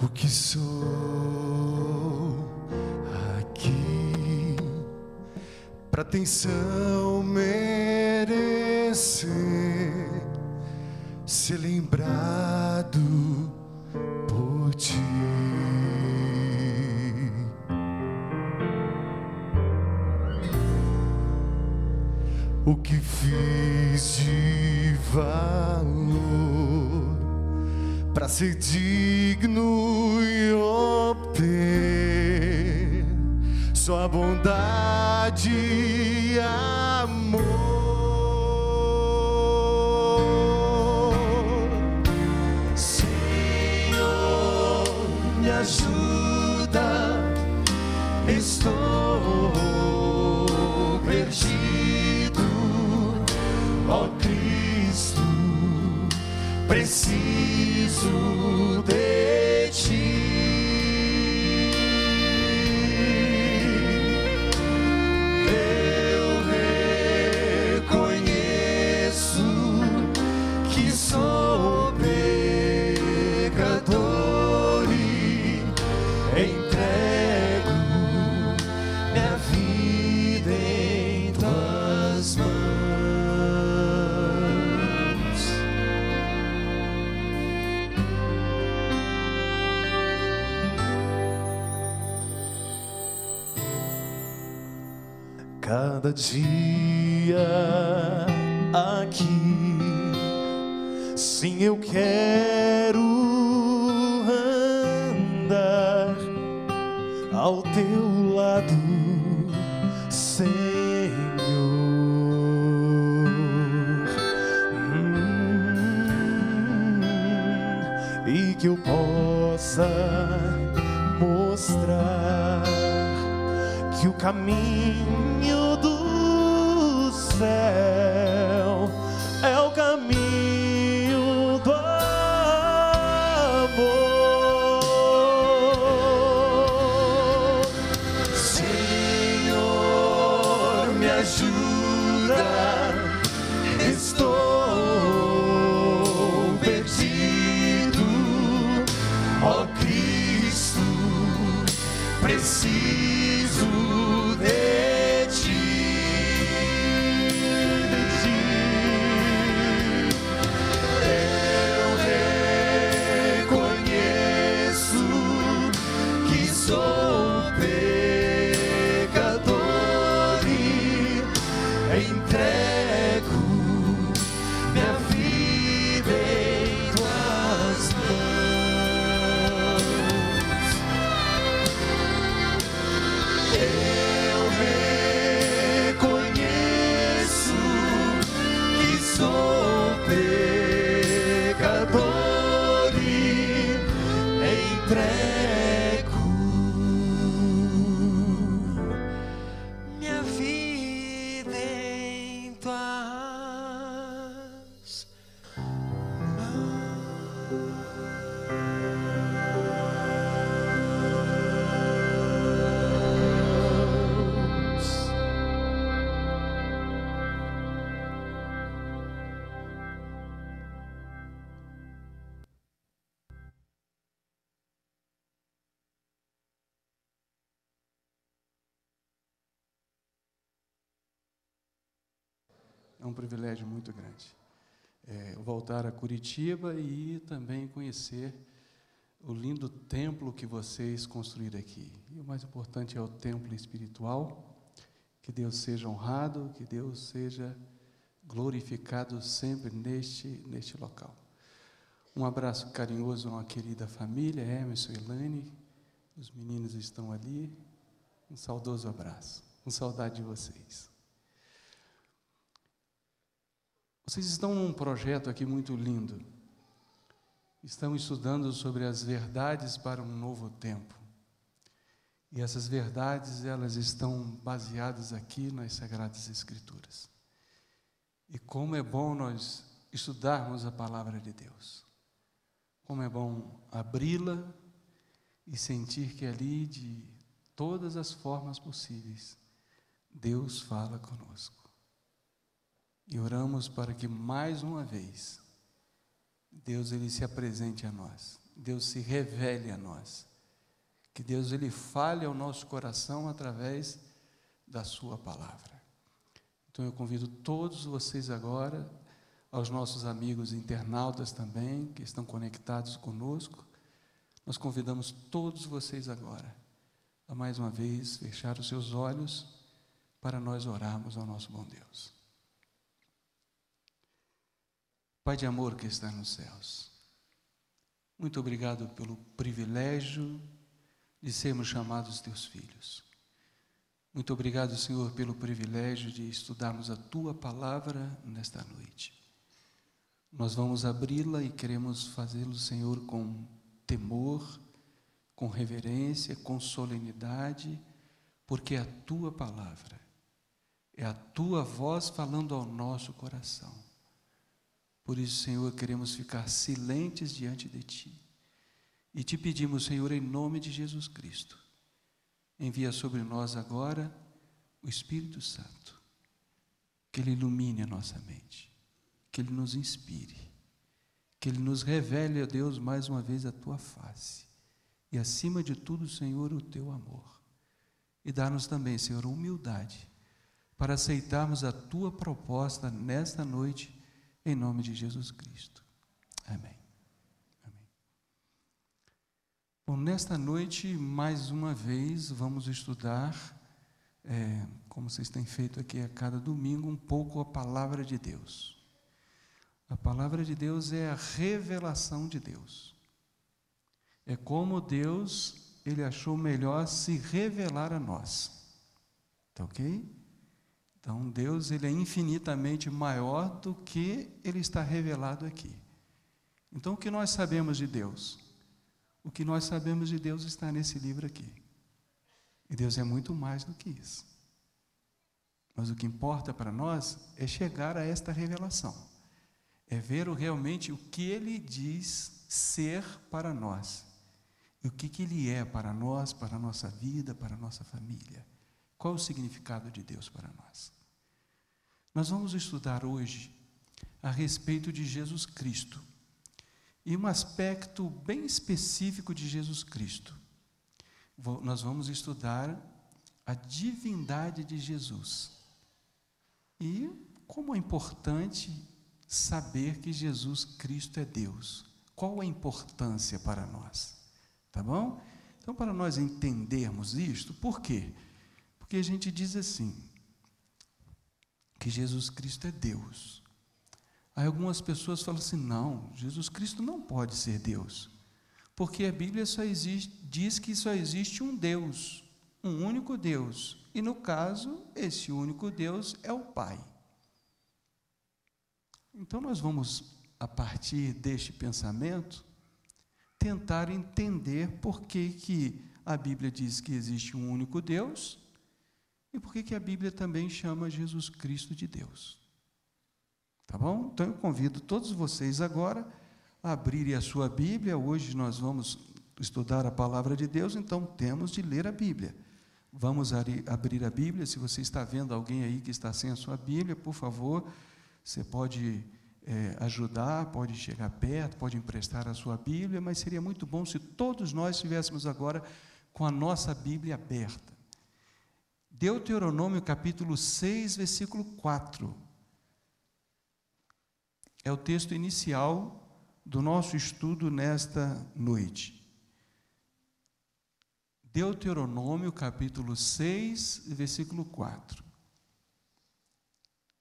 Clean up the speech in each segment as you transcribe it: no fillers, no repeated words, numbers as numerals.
O que sou aqui pra atenção merecer, ser lembrado por ti. O que fiz de valor pra ser digno e obter só a bondade e amor. Senhor, me ajuda, estou perdido, ó Cristo, preciso de ti. Eu reconheço que sou pecador e entrego minha vida em tuas mãos. Cada dia aqui, sim, eu quero andar ao teu lado, Senhor, e que eu possa mostrar que o caminho do céu é o caminho do amor. Senhor, me ajuda, estou perdido, ó Cristo, preciso de ti. Eu reconheço que sou pecador e entrego minha vida em tuas mãos. Eu reconheço que sou pecador e entrego minha vida em tuas mãos. É um privilégio muito grande voltar a Curitiba e também conhecer o lindo templo que vocês construíram aqui. E o mais importante é o templo espiritual. Que Deus seja honrado, que Deus seja glorificado sempre neste local. Um abraço carinhoso a uma querida família, Emerson e Elaine. Os meninos estão ali. Um saudoso abraço. Com saudade de vocês. Vocês estão num projeto aqui muito lindo. Estão estudando sobre as verdades para um novo tempo. E essas verdades, elas estão baseadas aqui nas Sagradas Escrituras. E como é bom nós estudarmos a Palavra de Deus. Como é bom abri-la e sentir que ali, de todas as formas possíveis, Deus fala conosco. E oramos para que mais uma vez Deus ele se apresente a nós Deus se revele a nós, que Deus ele fale ao nosso coração através da sua palavra. Então eu convido todos vocês agora, aos nossos amigos internautas também, que estão conectados conosco, nós convidamos todos vocês agora a mais uma vez fechar os seus olhos para nós orarmos ao nosso bom Deus. Pai de amor que está nos céus, muito obrigado pelo privilégio de sermos chamados teus filhos. Muito obrigado, Senhor, pelo privilégio de estudarmos a tua palavra nesta noite. Nós vamos abri-la e queremos fazê-lo, Senhor, com temor, com reverência, com solenidade, porque é a tua palavra, é a tua voz falando ao nosso coração. Por isso, Senhor, queremos ficar silentes diante de ti e te pedimos, Senhor, em nome de Jesus Cristo, envia sobre nós agora o Espírito Santo, que Ele ilumine a nossa mente, que Ele nos inspire, que Ele nos revele, ó Deus, mais uma vez a tua face e, acima de tudo, Senhor, o teu amor. E dá-nos também, Senhor, humildade para aceitarmos a tua proposta nesta noite, em nome de Jesus Cristo. Amém. Amém. Bom, nesta noite, mais uma vez, vamos estudar, como vocês têm feito aqui a cada domingo, um pouco a palavra de Deus. A palavra de Deus é a revelação de Deus. É como Deus, Ele achou melhor se revelar a nós. Tá ok? Então, Deus, Ele é infinitamente maior do que Ele está revelado aqui. Então, o que nós sabemos de Deus? O que nós sabemos de Deus está nesse livro aqui. E Deus é muito mais do que isso. Mas o que importa para nós é chegar a esta revelação. É ver realmente o que Ele diz ser para nós. E o que Ele é para nós, para a nossa vida, para a nossa família. Qual o significado de Deus para nós? Nós vamos estudar hoje a respeito de Jesus Cristo. E um aspecto bem específico de Jesus Cristo. Nós vamos estudar a divindade de Jesus. E como é importante saber que Jesus Cristo é Deus. Qual a importância para nós? Tá bom? Então, para nós entendermos isto, por quê? Porque a gente diz assim, que Jesus Cristo é Deus. Aí algumas pessoas falam assim, não, Jesus Cristo não pode ser Deus, porque a Bíblia diz que só existe um Deus, um único Deus, e no caso, esse único Deus é o Pai. Então nós vamos, a partir deste pensamento, tentar entender por que a Bíblia diz que existe um único Deus, e por que a Bíblia também chama Jesus Cristo de Deus. Tá bom? Então eu convido todos vocês agora a abrirem a sua Bíblia. Hoje nós vamos estudar a palavra de Deus, então temos de ler a Bíblia. Vamos abrir a Bíblia. Se você está vendo alguém aí que está sem a sua Bíblia, por favor, você pode ajudar, pode chegar perto, pode emprestar a sua Bíblia, mas seria muito bom se todos nós estivéssemos agora com a nossa Bíblia aberta. Deuteronômio capítulo 6, versículo 4. É o texto inicial do nosso estudo nesta noite. Deuteronômio capítulo 6, versículo 4.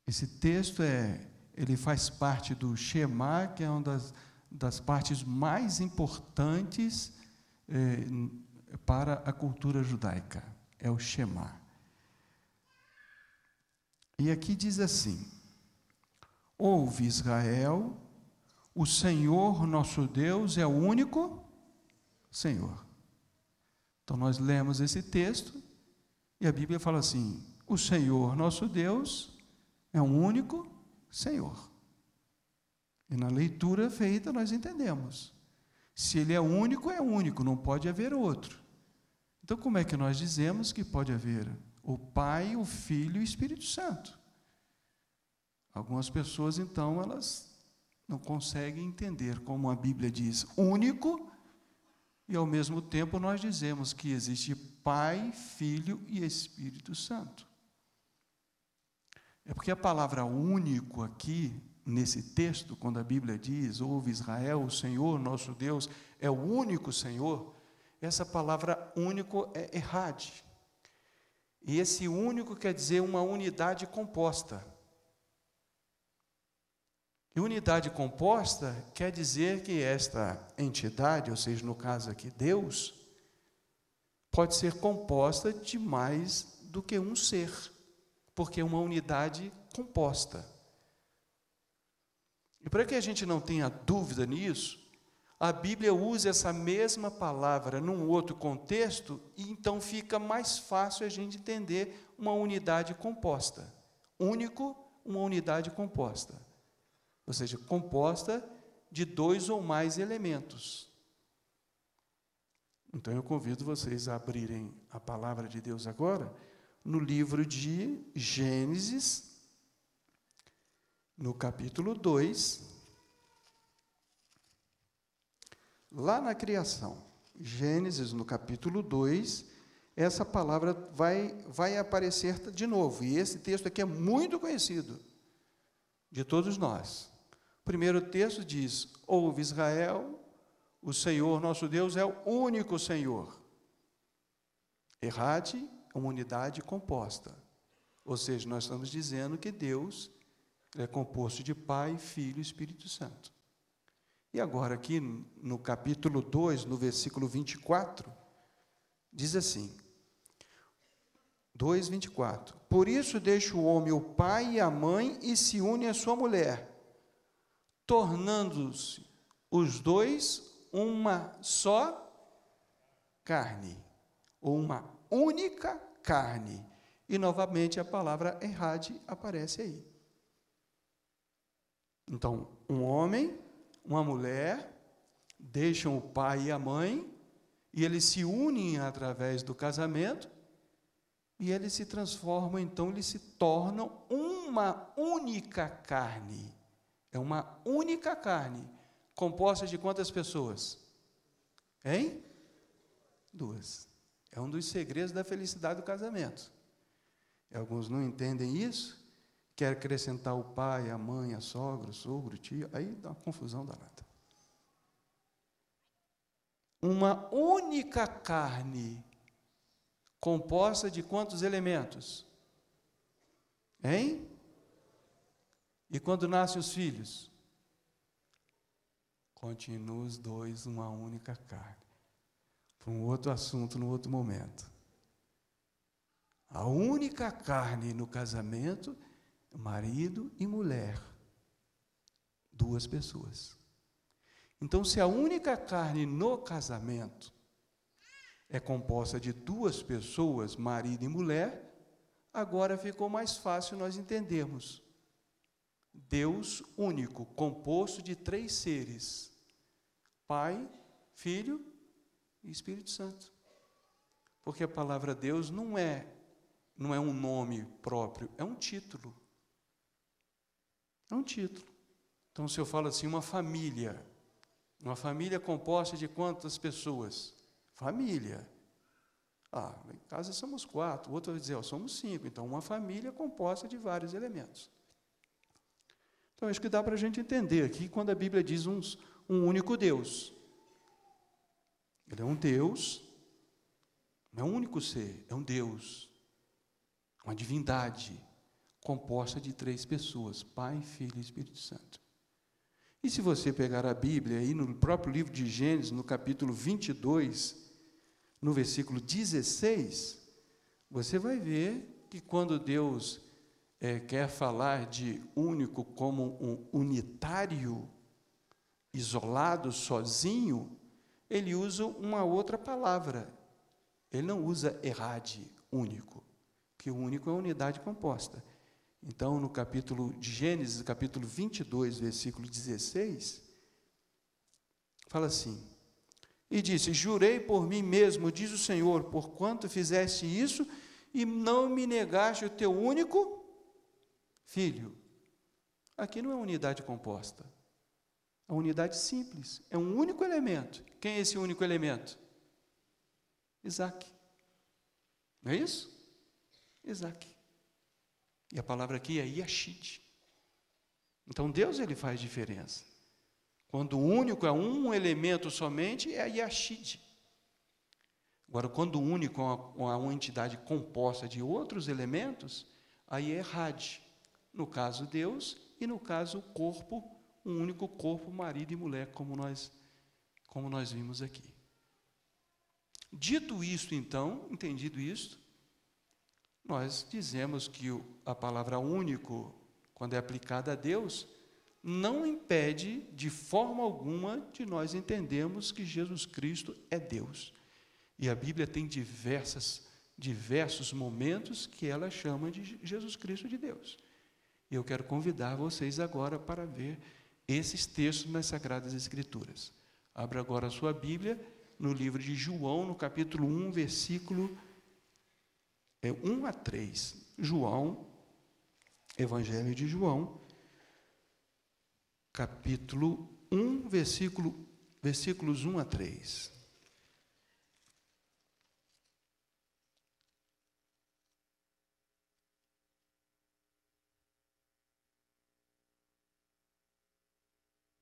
Esse texto ele faz parte do Shema, que é uma das partes mais importantes para a cultura judaica. É o Shema. E aqui diz assim: ouve, Israel, o Senhor nosso Deus é o único Senhor. Então nós lemos esse texto e a Bíblia fala assim: o Senhor nosso Deus é um único Senhor. E na leitura feita nós entendemos. Se Ele é único, não pode haver outro. Então como é que nós dizemos que pode haver o Pai, o Filho e o Espírito Santo? Algumas pessoas, então, elas não conseguem entender como a Bíblia diz único, e ao mesmo tempo nós dizemos que existe Pai, Filho e Espírito Santo. É porque a palavra único aqui, nesse texto, quando a Bíblia diz, ouve Israel, o Senhor nosso Deus é o único Senhor, essa palavra único é errad. E esse único quer dizer uma unidade composta. E unidade composta quer dizer que esta entidade, ou seja, no caso aqui, Deus, pode ser composta de mais do que um ser, porque é uma unidade composta. E para que a gente não tenha dúvida nisso, a Bíblia usa essa mesma palavra num outro contexto, e então fica mais fácil a gente entender uma unidade composta. Único, uma unidade composta. Ou seja, composta de 2 ou mais elementos. Então eu convido vocês a abrirem a palavra de Deus agora, no livro de Gênesis, no capítulo 2, lá na criação. Gênesis, no capítulo 2, essa palavra vai aparecer de novo, e esse texto aqui é muito conhecido de todos nós. O primeiro texto diz, ouve Israel, o Senhor nosso Deus é o único Senhor. Errad, uma unidade composta. Ou seja, nós estamos dizendo que Deus é composto de Pai, Filho e Espírito Santo. E agora aqui no capítulo 2, no versículo 24, diz assim, 2:24, por isso deixa o homem o pai e a mãe e se une à sua mulher, tornando-se os dois uma só carne, ou uma única carne. E novamente a palavra errad aparece aí. Então, um homem, uma mulher, deixam o pai e a mãe, e eles se unem através do casamento, e eles se transformam, então eles se tornam uma única carne. É uma única carne, composta de quantas pessoas? Hein? 2. É um dos segredos da felicidade do casamento. E alguns não entendem isso, querem acrescentar o pai, a mãe, a sogra, o sogro, o tio, aí dá uma confusão danada. Uma única carne, composta de quantos elementos? Hein? E quando nascem os filhos? Continuam os dois uma única carne. Para um outro assunto, no outro momento. A única carne no casamento, marido e mulher. 2 pessoas. Então, se a única carne no casamento é composta de 2 pessoas, marido e mulher, agora ficou mais fácil nós entendermos. Deus único, composto de 3 seres, Pai, Filho e Espírito Santo. Porque a palavra Deus não é um nome próprio, é um título. É um título. Então, se eu falo assim, uma família composta de quantas pessoas? Família. Em casa somos 4, o outro vai dizer, somos 5. Então, uma família composta de vários elementos. Então, acho que dá para a gente entender aqui, quando a Bíblia diz um único Deus. Ele é um Deus, não é um único ser, é um Deus, uma divindade, composta de 3 pessoas, Pai, Filho e Espírito Santo. E se você pegar a Bíblia, aí no próprio livro de Gênesis, no capítulo 22, no versículo 16, você vai ver que quando Deus quer falar de único como um unitário, isolado, sozinho, ele usa uma outra palavra. Ele não usa errad, único, que o único é unidade composta. Então, no capítulo de Gênesis, capítulo 22, versículo 16, fala assim, e disse, jurei por mim mesmo, diz o Senhor, porquanto fizeste isso, e não me negaste o teu único filho. Aqui não é unidade composta. A unidade simples. É um único elemento. Quem é esse único elemento? Isaac. Não é isso? Isaac. E a palavra aqui é Yashid. Então Deus, ele faz diferença. Quando o único é um elemento somente, é Yashid. Agora, quando o único é uma entidade composta de outros elementos, aí é Had. No caso, Deus, e no caso, o corpo, um único corpo, marido e mulher, como nós vimos aqui. Dito isto, então, entendido isto, nós dizemos que a palavra único, quando é aplicada a Deus, não impede de forma alguma de nós entendermos que Jesus Cristo é Deus. E a Bíblia tem diversos momentos que ela chama de Jesus Cristo de Deus. E eu quero convidar vocês agora para ver esses textos nas Sagradas Escrituras. Abra agora a sua Bíblia no livro de João, no capítulo 1, versículo 1 a 3. João, Evangelho de João, capítulo 1, versículos 1 a 3.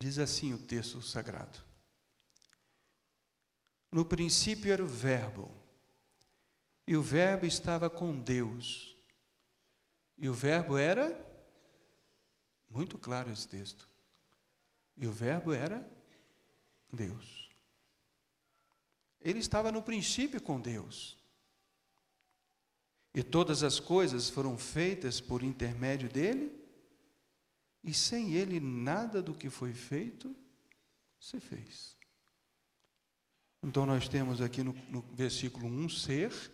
Diz assim o texto sagrado: no princípio era o Verbo, e o Verbo estava com Deus, e o Verbo era, muito claro esse texto, e o Verbo era Deus. Ele estava no princípio com Deus, e todas as coisas foram feitas por intermédio dele, e sem ele nada do que foi feito se fez. Então nós temos aqui no versículo 1 ser,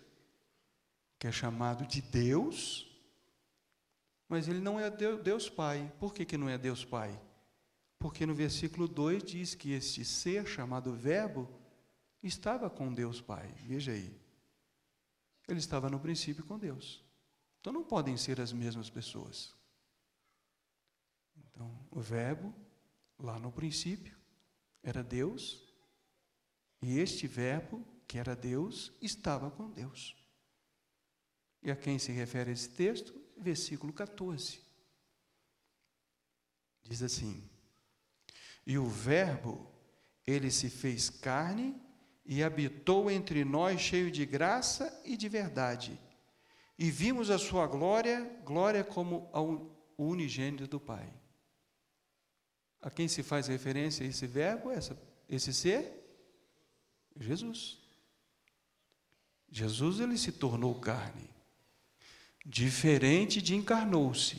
que é chamado de Deus, mas ele não é Deus Pai. Por que não é Deus Pai? Porque no versículo 2 diz que este ser, chamado Verbo, estava com Deus Pai. Veja aí. Ele estava no princípio com Deus. Então não podem ser as mesmas pessoas. Então, o Verbo, lá no princípio, era Deus, e este Verbo, que era Deus, estava com Deus. E a quem se refere esse texto? Versículo 14. Diz assim: e o Verbo, ele se fez carne e habitou entre nós cheio de graça e de verdade. E vimos a sua glória, glória como ao unigênito do Pai. A quem se faz referência esse Verbo, esse ser? Jesus. Jesus, ele se tornou carne, diferente de encarnou-se.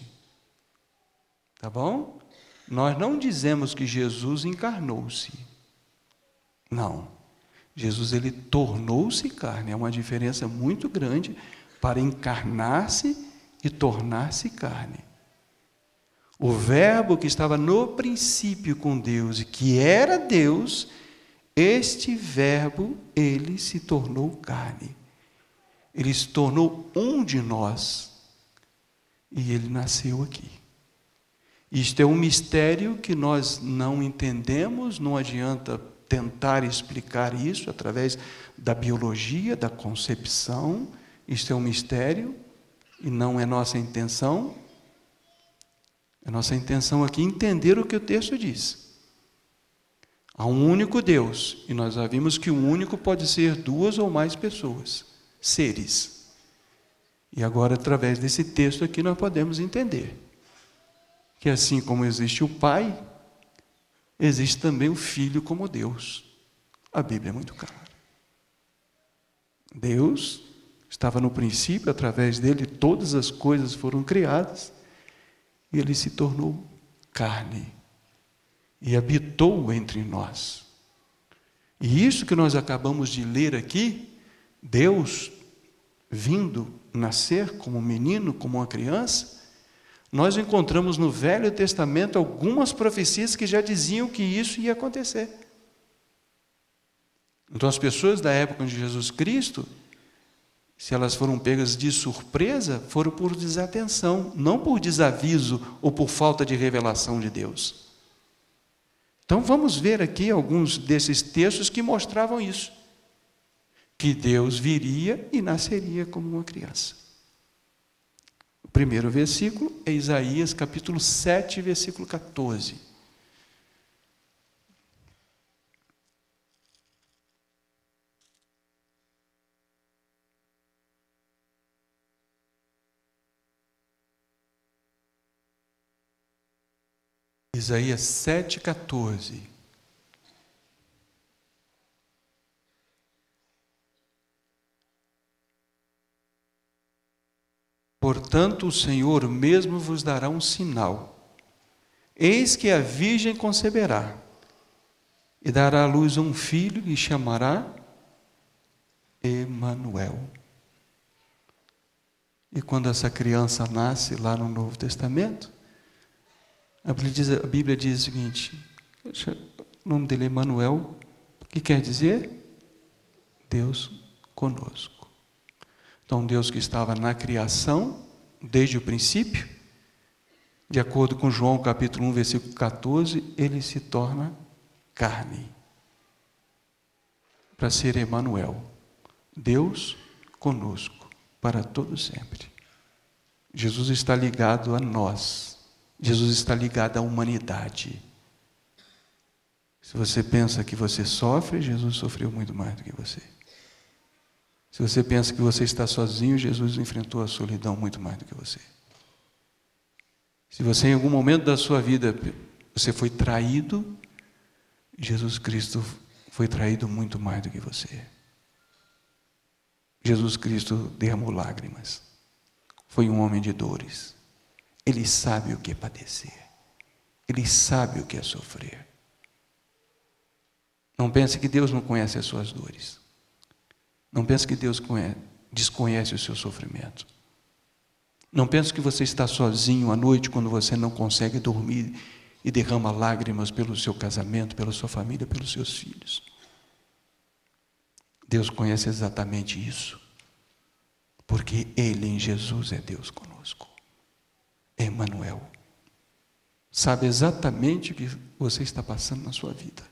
Tá bom? Nós não dizemos que Jesus encarnou-se. Não. Jesus, ele tornou-se carne. É uma diferença muito grande para encarnar-se e tornar-se carne. O Verbo que estava no princípio com Deus e que era Deus, este Verbo, ele se tornou carne. Ele se tornou um de nós. E ele nasceu aqui. Isto é um mistério que nós não entendemos, não adianta tentar explicar isso através da biologia, da concepção. Isto é um mistério e não é nossa intenção. A nossa intenção aqui é entender o que o texto diz. Há um único Deus, e nós já vimos que o único pode ser duas ou mais pessoas, seres. E agora, através desse texto aqui, nós podemos entender que assim como existe o Pai, existe também o Filho como Deus. A Bíblia é muito clara. Deus estava no princípio, através dele todas as coisas foram criadas, e ele se tornou carne e habitou entre nós. E isso que nós acabamos de ler aqui, Deus vindo nascer como um menino, como uma criança, nós encontramos no Velho Testamento algumas profecias que já diziam que isso ia acontecer. Então as pessoas da época de Jesus Cristo, se elas foram pegas de surpresa, foram por desatenção, não por desaviso ou por falta de revelação de Deus. Então vamos ver aqui alguns desses textos que mostravam isso, que Deus viria e nasceria como uma criança. O primeiro versículo é Isaías capítulo 7, versículo 14. Isaías 7, 14. Portanto, o Senhor mesmo vos dará um sinal. Eis que a virgem conceberá e dará à luz um filho e chamará Emanuel. E quando essa criança nasce lá no Novo Testamento, a Bíblia diz o seguinte: o nome dele é Emanuel, que quer dizer Deus conosco. Então, Deus que estava na criação, desde o princípio, de acordo com João capítulo 1, versículo 14, ele se torna carne, para ser Emanuel, Deus conosco, para todo sempre. Jesus está ligado a nós, Jesus está ligado à humanidade. Se você pensa que você sofre, Jesus sofreu muito mais do que você. Se você pensa que você está sozinho, Jesus enfrentou a solidão muito mais do que você. Se você em algum momento da sua vida você foi traído, Jesus Cristo foi traído muito mais do que você. Jesus Cristo derramou lágrimas. Foi um homem de dores. Ele sabe o que é padecer. Ele sabe o que é sofrer. Não pense que Deus não conhece as suas dores. Não pense que Deus desconhece o seu sofrimento. Não pense que você está sozinho à noite quando você não consegue dormir e derrama lágrimas pelo seu casamento, pela sua família, pelos seus filhos. Deus conhece exatamente isso, porque Ele em Jesus é Deus conosco. É Emanuel. Sabe exatamente o que você está passando na sua vida.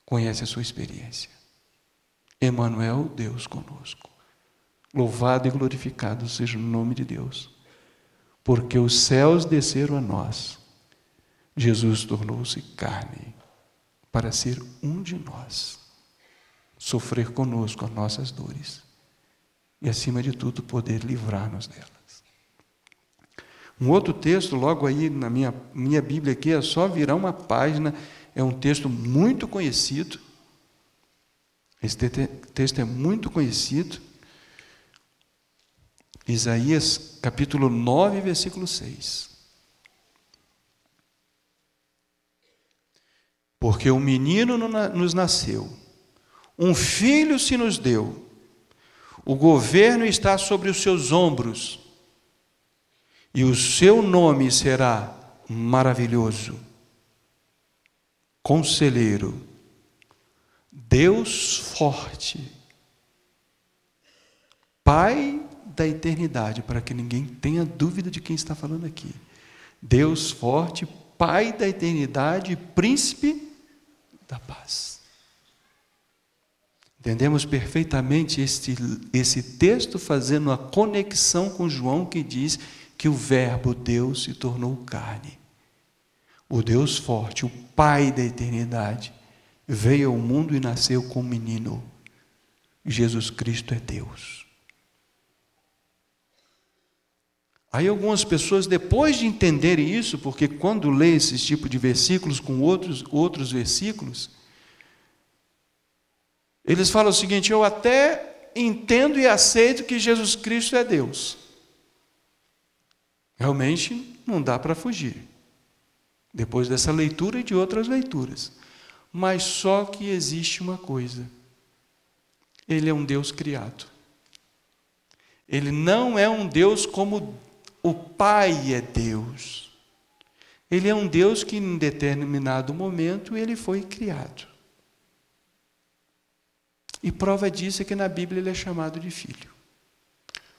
Conhece a sua experiência. Emanuel, Deus conosco. Louvado e glorificado seja o nome de Deus, porque os céus desceram a nós. Jesus tornou-se carne para ser um de nós, sofrer conosco as nossas dores e, acima de tudo, poder livrar-nos delas. Um outro texto, logo aí na minha Bíblia aqui, é só virar uma página, é um texto muito conhecido. Esse texto é muito conhecido. Isaías capítulo 9, versículo 6. Porque um menino nos nasceu, um filho se nos deu, o governo está sobre os seus ombros, e o seu nome será maravilhoso, conselheiro, Deus forte, Pai da eternidade, para que ninguém tenha dúvida de quem está falando aqui. Deus forte, Pai da eternidade, Príncipe da paz. Entendemos perfeitamente esse texto fazendo a conexão com João, que diz que o verbo Deus se tornou carne. O Deus forte, o Pai da eternidade, veio ao mundo e nasceu como menino. Jesus Cristo é Deus. Aí algumas pessoas, depois de entenderem isso, porque quando lê esse tipo de versículos com outros versículos, eles falam o seguinte: eu até entendo e aceito que Jesus Cristo é Deus. Realmente não dá para fugir, depois dessa leitura e de outras leituras. Mas só que existe uma coisa: Ele é um Deus criado. Ele não é um Deus como o Pai é Deus. Ele é um Deus que em determinado momento ele foi criado. E prova disso é que na Bíblia ele é chamado de filho.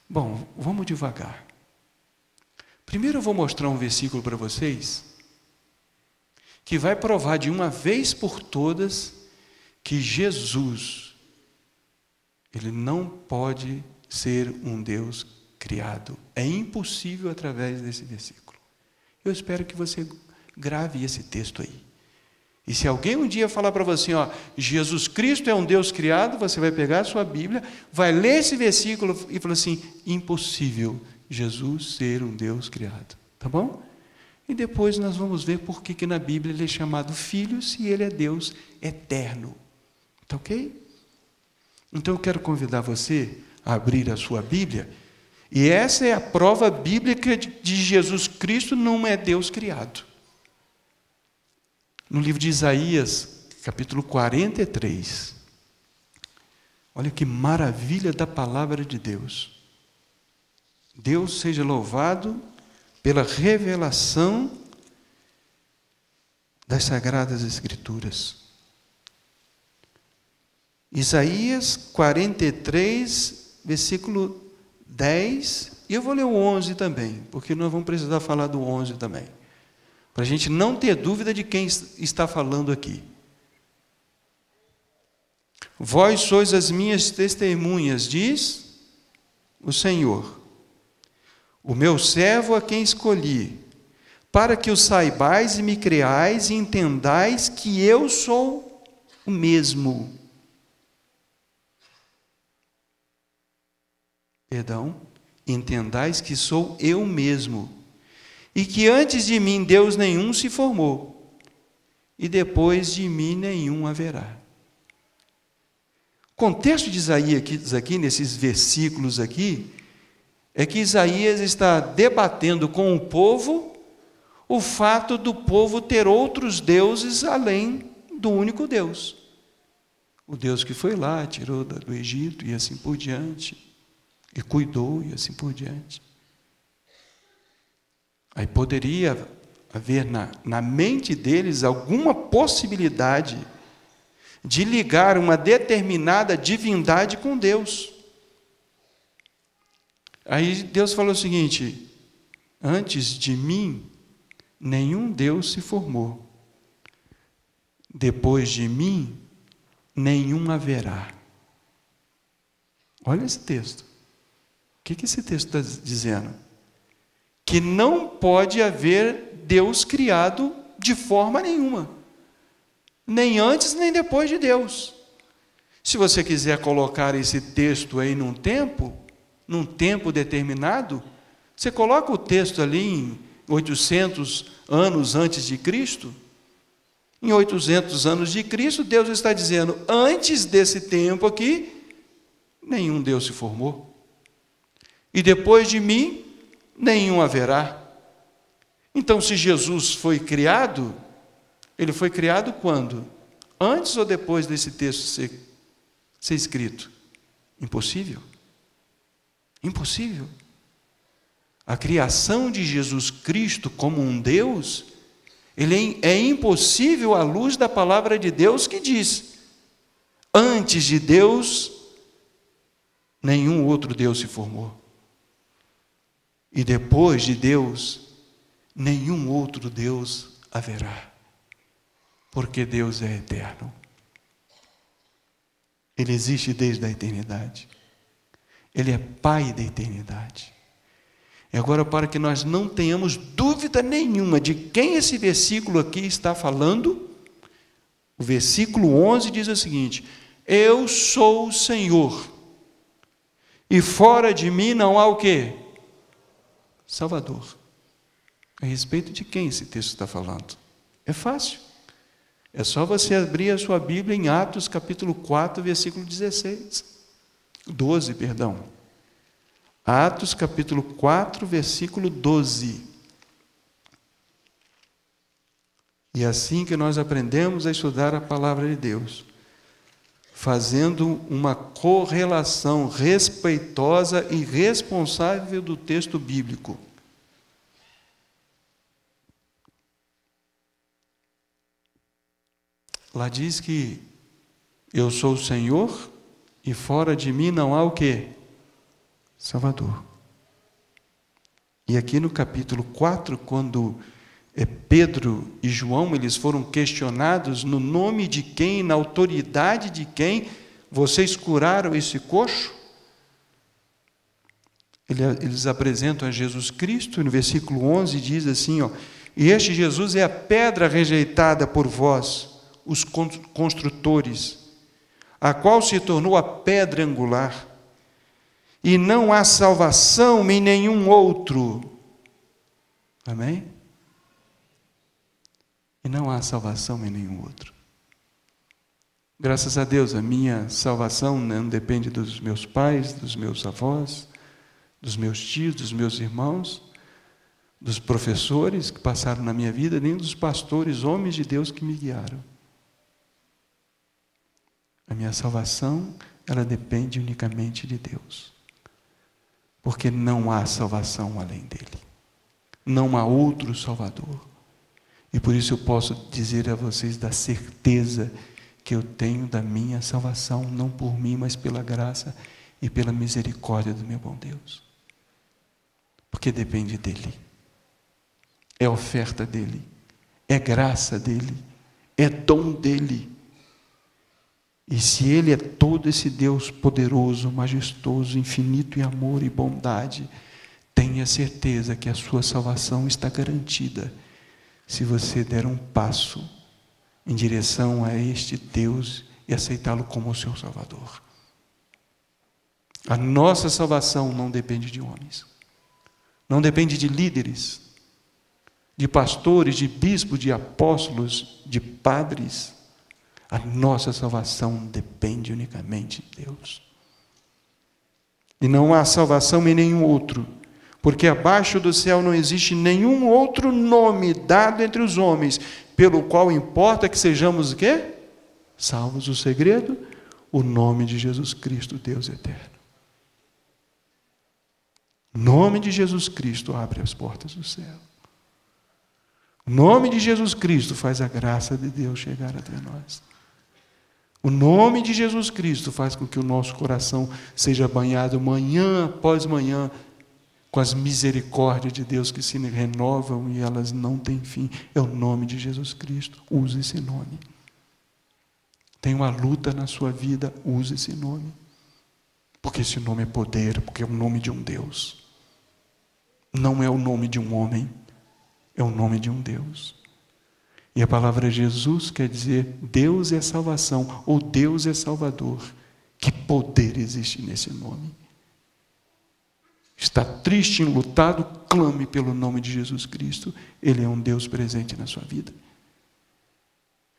Bom, vamos devagar. Primeiro eu vou mostrar um versículo para vocês, que vai provar de uma vez por todas que Jesus, ele não pode ser um Deus criado. É impossível através desse versículo. Eu espero que você grave esse texto aí. E se alguém um dia falar para você, Jesus Cristo é um Deus criado, você vai pegar a sua Bíblia, vai ler esse versículo e falar assim, impossível Jesus ser um Deus criado. Tá bom? E depois nós vamos ver por que na Bíblia ele é chamado Filho, se ele é Deus eterno. Tá ok? Então eu quero convidar você a abrir a sua Bíblia, e essa é a prova bíblica de Jesus Cristo não é Deus criado. No livro de Isaías, capítulo 43. Olha que maravilha da palavra de Deus. Deus seja louvado pela revelação das Sagradas Escrituras. Isaías 43, versículo 10, e eu vou ler o 11 também, porque nós vamos precisar falar do 11 também, para a gente não ter dúvida de quem está falando aqui. Vós sois as minhas testemunhas, diz o Senhor, o meu servo a quem escolhi, para que o saibais e me creais e entendais que eu sou o mesmo. Entendais que sou eu mesmo, e que antes de mim Deus nenhum se formou, e depois de mim nenhum haverá. O contexto de Isaías aqui, nesses versículos aqui, é que Isaías está debatendo com o povo o fato do povo ter outros deuses além do único Deus. O Deus que foi lá, tirou do Egito e assim por diante, e cuidou e assim por diante. Aí poderia haver na mente deles alguma possibilidade de ligar uma determinada divindade com Deus. Aí Deus falou o seguinte: antes de mim, nenhum Deus se formou. Depois de mim, nenhum haverá. Olha esse texto. O que esse texto está dizendo? Que não pode haver Deus criado de forma nenhuma. Nem antes, nem depois de Deus. Se você quiser colocar esse texto aí num tempo determinado, você coloca o texto ali em 800 anos antes de Cristo. Em 800 anos de Cristo, Deus está dizendo, antes desse tempo aqui, nenhum Deus se formou. E depois de mim, nenhum haverá. Então, se Jesus foi criado, ele foi criado quando? Antes ou depois desse texto ser escrito? Impossível. Impossível. A criação de Jesus Cristo como um Deus, ele é impossível à luz da palavra de Deus que diz, antes de Deus, nenhum outro Deus se formou. E depois de Deus, nenhum outro Deus haverá. Porque Deus é eterno. Ele existe desde a eternidade. Ele é Pai da eternidade. E agora, para que nós não tenhamos dúvida nenhuma de quem esse versículo aqui está falando, o versículo 11 diz o seguinte: eu sou o Senhor, e fora de mim não há o quê? Salvador. A respeito de quem esse texto está falando? É fácil. É só você abrir a sua Bíblia em Atos capítulo 4, versículo 12, perdão. Atos capítulo 4, versículo 12. E é assim que nós aprendemos a estudar a palavra de Deus, fazendo uma correlação respeitosa e responsável do texto bíblico. Lá diz que eu sou o Senhor e fora de mim não há o quê? Salvador. E aqui no capítulo 4, quando Pedro e João, eles foram questionados no nome de quem, na autoridade de quem vocês curaram esse coxo? Eles apresentam a Jesus Cristo, e no versículo 11 diz assim, e este Jesus é a pedra rejeitada por vós, os construtores, a qual se tornou a pedra angular, e não há salvação em nenhum outro. Amém? E não há salvação em nenhum outro. Graças a Deus, a minha salvação não depende dos meus pais, dos meus avós, dos meus tios, dos meus irmãos, dos professores que passaram na minha vida, nem dos pastores, homens de Deus que me guiaram. A minha salvação, ela depende unicamente de Deus. Porque não há salvação além dele. Não há outro Salvador. E por isso eu posso dizer a vocês da certeza que eu tenho da minha salvação, não por mim, mas pela graça e pela misericórdia do meu bom Deus. Porque depende dele. É oferta dele. É graça dele. É dom dele. E se ele é todo esse Deus poderoso, majestoso, infinito em amor e bondade, tenha certeza que a sua salvação está garantida se você der um passo em direção a este Deus e aceitá-lo como o seu Salvador. A nossa salvação não depende de homens, não depende de líderes, de pastores, de bispos, de apóstolos, de padres. A nossa salvação depende unicamente de Deus. E não há salvação em nenhum outro, porque abaixo do céu não existe nenhum outro nome dado entre os homens, pelo qual importa que sejamos o quê? Salvos. O segredo? O nome de Jesus Cristo, Deus eterno. O nome de Jesus Cristo abre as portas do céu. O nome de Jesus Cristo faz a graça de Deus chegar até nós. O nome de Jesus Cristo faz com que o nosso coração seja banhado manhã após manhã com as misericórdias de Deus que se renovam e elas não têm fim. É o nome de Jesus Cristo. Use esse nome. Tem uma luta na sua vida, use esse nome. Porque esse nome é poder, porque é o nome de um Deus. Não é o nome de um homem, é o nome de um Deus. E a palavra Jesus quer dizer Deus é salvação, ou Deus é Salvador. Que poder existe nesse nome? Está triste, enlutado, clame pelo nome de Jesus Cristo. Ele é um Deus presente na sua vida.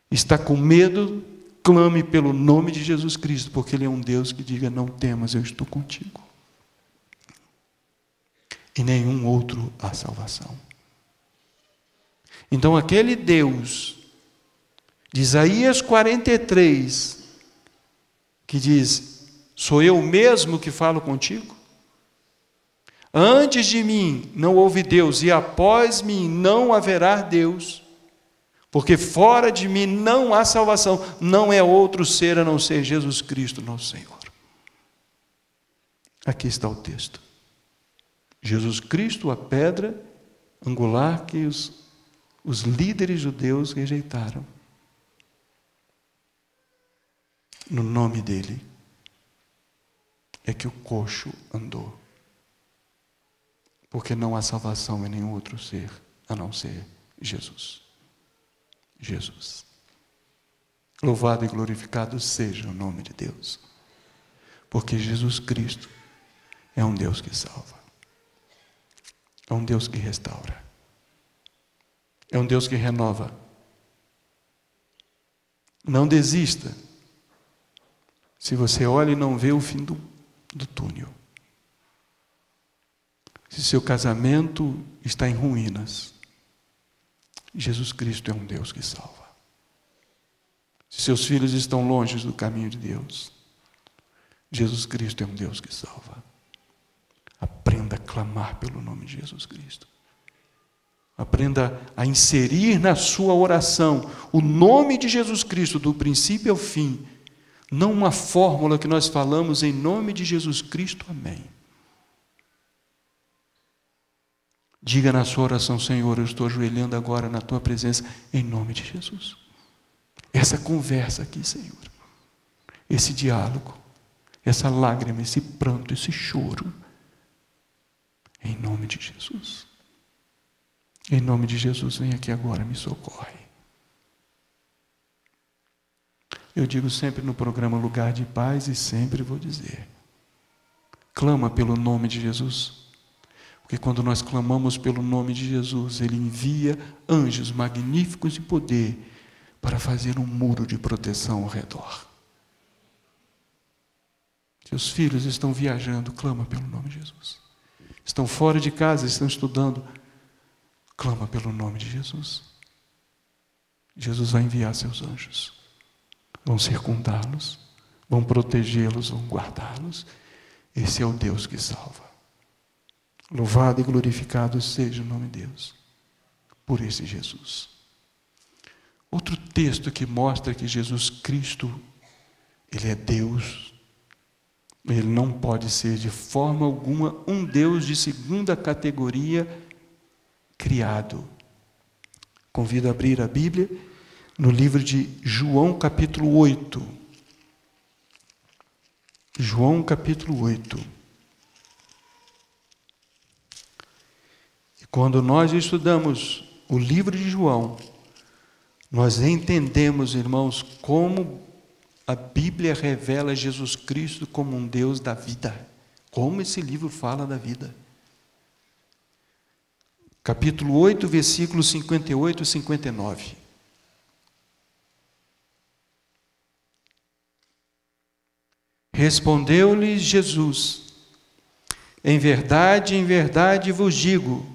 Está com medo, clame pelo nome de Jesus Cristo, porque Ele é um Deus que diga, não temas, eu estou contigo. E nenhum outro há salvação. Então aquele Deus de Isaías 43, que diz, sou eu mesmo que falo contigo? Antes de mim não houve Deus, e após mim não haverá Deus, porque fora de mim não há salvação, não é outro ser a não ser Jesus Cristo, nosso Senhor. Aqui está o texto. Jesus Cristo, a pedra angular que os líderes judeus rejeitaram. No nome dele é que o coxo andou. Porque não há salvação em nenhum outro ser, a não ser Jesus. Jesus. Louvado e glorificado seja o nome de Deus. Porque Jesus Cristo é um Deus que salva. É um Deus que restaura. É um Deus que renova. Não desista. Se você olha e não vê o fim do túnel. Se seu casamento está em ruínas, Jesus Cristo é um Deus que salva. Se seus filhos estão longe do caminho de Deus, Jesus Cristo é um Deus que salva. Aprenda a clamar pelo nome de Jesus Cristo. Aprenda a inserir na sua oração o nome de Jesus Cristo, do princípio ao fim. Não uma fórmula que nós falamos em nome de Jesus Cristo, amém. Diga na sua oração: Senhor, eu estou ajoelhando agora na tua presença, em nome de Jesus. Essa conversa aqui, Senhor, esse diálogo, essa lágrima, esse pranto, esse choro, em nome de Jesus. Em nome de Jesus, vem aqui agora, me socorre. Eu digo sempre no programa Lugar de Paz e sempre vou dizer: clama pelo nome de Jesus. Porque quando nós clamamos pelo nome de Jesus, Ele envia anjos magníficos de poder para fazer um muro de proteção ao redor. Seus filhos estão viajando, clama pelo nome de Jesus. Estão fora de casa, estão estudando, clama pelo nome de Jesus. Jesus vai enviar seus anjos. Vão circundá-los, vão protegê-los, vão guardá-los. Esse é o Deus que salva. Louvado e glorificado seja o nome de Deus por esse Jesus. Outro texto que mostra que Jesus Cristo, Ele é Deus. Ele não pode ser de forma alguma um Deus de segunda categoria criado. Convido a abrir a Bíblia no livro de João, capítulo 8. João, capítulo 8. E quando nós estudamos o livro de João, nós entendemos, irmãos, como a Bíblia revela Jesus Cristo como um Deus da vida. Como esse livro fala da vida. Capítulo 8, versículos 58 e 59. Respondeu-lhes Jesus: em verdade vos digo,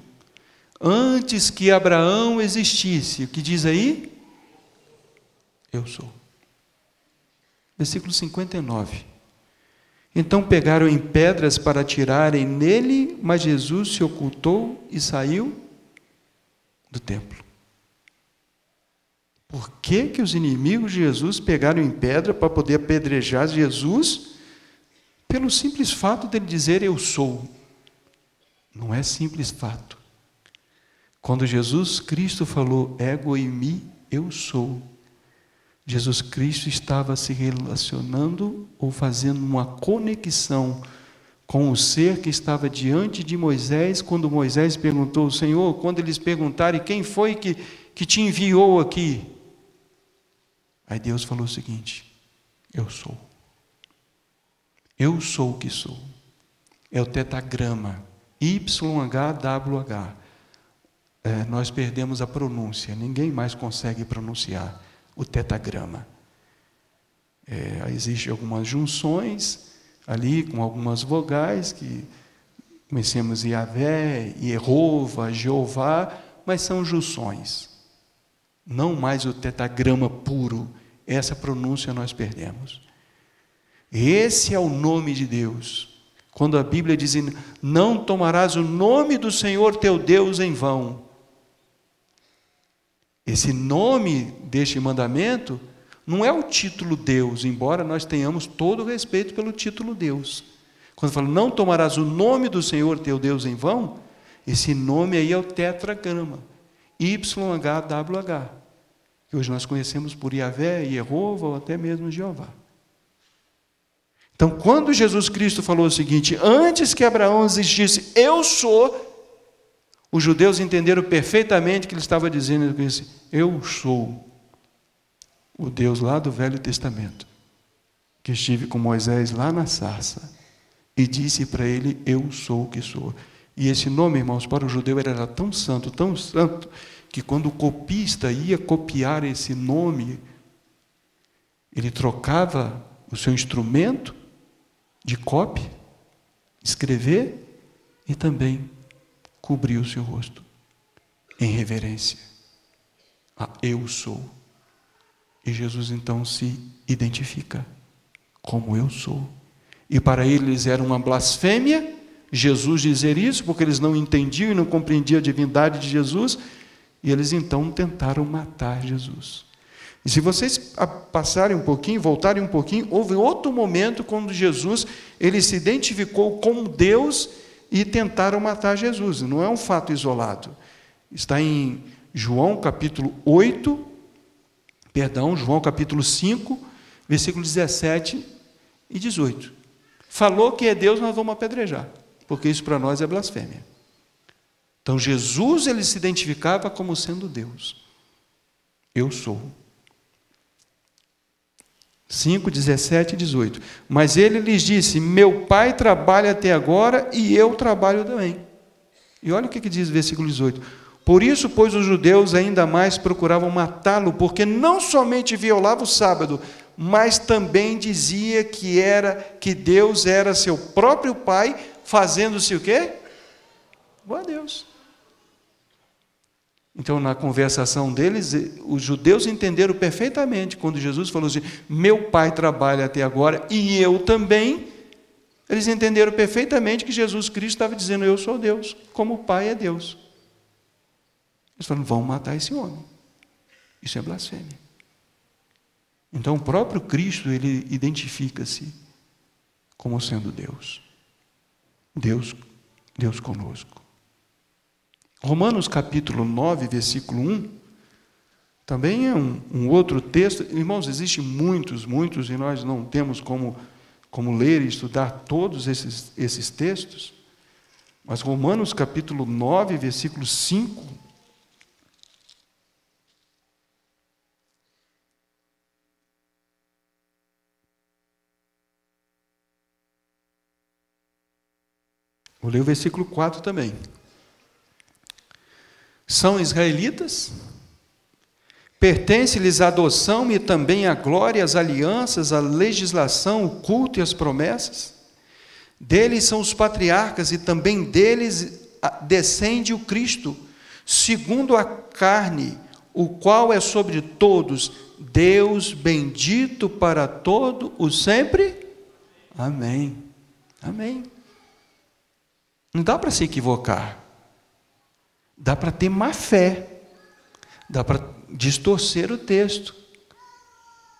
antes que Abraão existisse, o que diz aí? Eu sou. Versículo 59. Então pegaram em pedras para atirarem nele, mas Jesus se ocultou e saiu do templo. Por que que os inimigos de Jesus pegaram em pedra para poder apedrejar Jesus? Pelo simples fato dele dizer eu sou. Não é simples fato. Quando Jesus Cristo falou ego eimi, eu sou, Jesus Cristo estava se relacionando ou fazendo uma conexão com o ser que estava diante de Moisés, quando Moisés perguntou: Senhor, quando eles perguntarem quem foi que te enviou aqui? Aí Deus falou o seguinte: eu sou. Eu sou o que sou. É o tetagrama, YHWH. Nós perdemos a pronúncia, ninguém mais consegue pronunciar o tetagrama. Existem algumas junções ali com algumas vogais que conhecemos Yahvé, Jeová, Jeová, mas são junções. Não mais o tetagrama puro. Essa pronúncia nós perdemos. Esse é o nome de Deus. Quando a Bíblia diz: não tomarás o nome do Senhor teu Deus em vão. Esse nome deste mandamento não é o título Deus, embora nós tenhamos todo o respeito pelo título Deus. Quando fala não tomarás o nome do Senhor teu Deus em vão, esse nome aí é o tetragrama, YHWH, que hoje nós conhecemos por Yahvé, Jeová ou até mesmo Jeová. Então, quando Jesus Cristo falou o seguinte: antes que Abraão existisse, eu sou, os judeus entenderam perfeitamente que ele estava dizendo: eu sou o Deus lá do Velho Testamento, que estive com Moisés lá na sarça, e disse para ele: eu sou o que sou. E esse nome, irmãos, para o judeu era tão santo, que quando o copista ia copiar esse nome, ele trocava o seu instrumento de cópia, escrever e também cobrir o seu rosto em reverência a eu sou. E Jesus então se identifica como eu sou. E para eles era uma blasfêmia Jesus dizer isso, porque eles não entendiam e não compreendiam a divindade de Jesus, e eles então tentaram matar Jesus. E se vocês passarem um pouquinho, voltarem um pouquinho, houve outro momento quando Jesus ele se identificou como Deus e tentaram matar Jesus. Não é um fato isolado. Está em João capítulo 5, versículos 17 e 18. Falou que é Deus, nós vamos apedrejar, porque isso para nós é blasfêmia. Então Jesus, ele se identificava como sendo Deus. Eu sou. 5, 17 e 18. Mas ele lhes disse: meu pai trabalha até agora e eu trabalho também. E olha o que diz o versículo 18. Por isso, pois, os judeus ainda mais procuravam matá-lo, porque não somente violava o sábado, mas também dizia que Deus era seu próprio pai, fazendo-se o quê? Igual a Deus. Então, na conversação deles, os judeus entenderam perfeitamente, quando Jesus falou assim: meu pai trabalha até agora e eu também. Eles entenderam perfeitamente que Jesus Cristo estava dizendo: eu sou Deus, como o Pai é Deus. Eles falaram: vão matar esse homem. Isso é blasfêmia. Então, o próprio Cristo, ele identifica-se como sendo Deus. Deus conosco. Romanos capítulo 9, versículo 1, também é um outro texto. Irmãos, existem muitos, e nós não temos como ler e estudar todos esses textos, mas Romanos capítulo 9, versículo 5, vou ler o versículo 4 também. São israelitas, pertence-lhes a adoção e também a glória, as alianças, a legislação, o culto e as promessas. Deles são os patriarcas e também deles descende o Cristo, segundo a carne, o qual é sobre todos, Deus bendito para todo o sempre. Amém. Amém. Não dá para se equivocar. Dá para ter má fé, dá para distorcer o texto,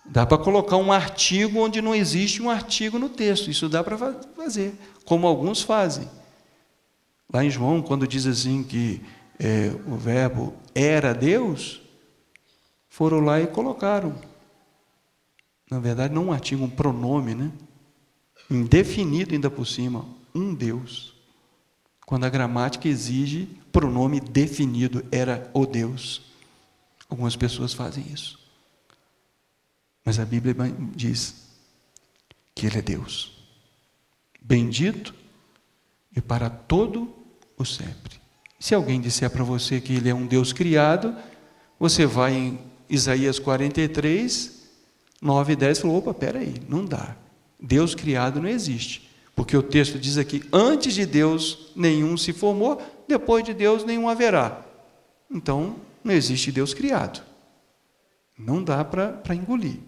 dá para colocar um artigo onde não existe um artigo no texto. Isso dá para fazer, como alguns fazem. Lá em João, quando diz assim que o verbo era Deus, foram lá e colocaram, na verdade não um artigo, um pronome, né? Indefinido ainda por cima, um Deus. Quando a gramática exige pronome definido, era o Deus. Algumas pessoas fazem isso. Mas a Bíblia diz que Ele é Deus. Bendito e para todo o sempre. Se alguém disser para você que Ele é um Deus criado, você vai em Isaías 43, 9 e 10 e fala: opa, peraí, não dá. Deus criado não existe. Porque o texto diz aqui: antes de Deus nenhum se formou, depois de Deus nenhum haverá. Então, não existe Deus criado. Não dá para engolir.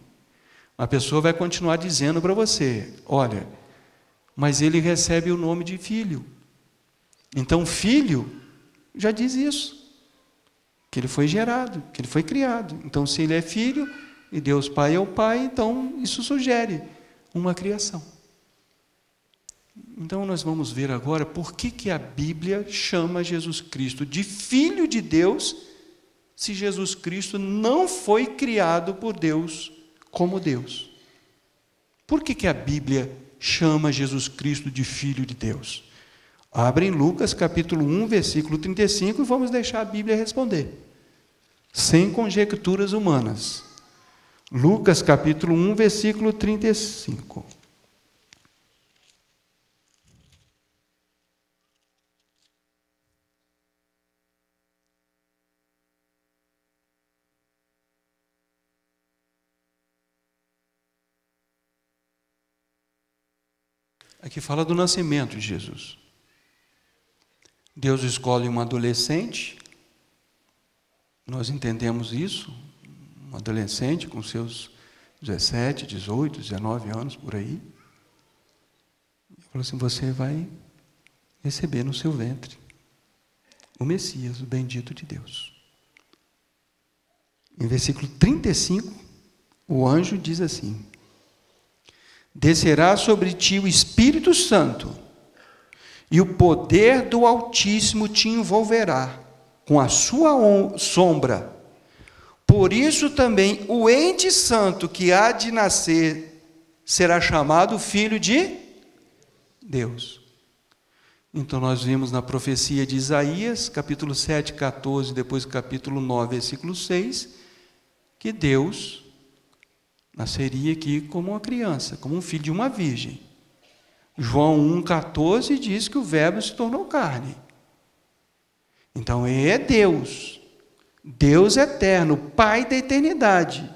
A pessoa vai continuar dizendo para você: olha, mas ele recebe o nome de filho. Então, filho já diz isso, que ele foi gerado, que ele foi criado. Então, se ele é filho, e Deus Pai é o Pai, então isso sugere uma criação. Então, nós vamos ver agora por que a Bíblia chama Jesus Cristo de Filho de Deus, se Jesus Cristo não foi criado por Deus como Deus. Por que a Bíblia chama Jesus Cristo de Filho de Deus? Abre em Lucas capítulo 1, versículo 35, e vamos deixar a Bíblia responder, sem conjecturas humanas. Lucas capítulo 1, versículo 35. Aqui fala do nascimento de Jesus. Deus escolhe um adolescente, nós entendemos isso, um adolescente com seus 17, 18, 19 anos, por aí. Ele falou assim: você vai receber no seu ventre o Messias, o bendito de Deus. Em versículo 35, o anjo diz assim: descerá sobre ti o Espírito Santo, e o poder do Altíssimo te envolverá com a sua sombra. Por isso também o ente santo que há de nascer será chamado filho de Deus. Então nós vimos na profecia de Isaías, capítulo 7, 14, depois capítulo 9, versículo 6, que Deus nasceria aqui como uma criança, como um filho de uma virgem. João 1,14 diz que o verbo se tornou carne. Então ele é Deus, Deus eterno, Pai da eternidade.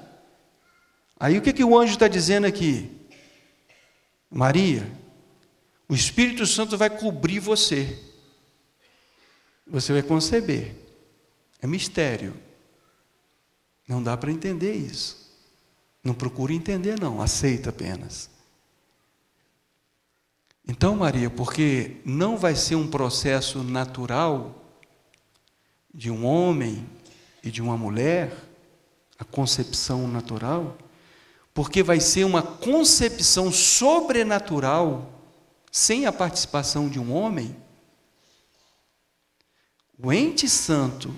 Aí o que o anjo está dizendo aqui? Maria, o Espírito Santo vai cobrir você. Você vai conceber. É mistério. Não dá para entender isso. Não procure entender não, aceita apenas. Então, Maria, porque não vai ser um processo natural de um homem e de uma mulher, a concepção natural, porque vai ser uma concepção sobrenatural, sem a participação de um homem, o ente santo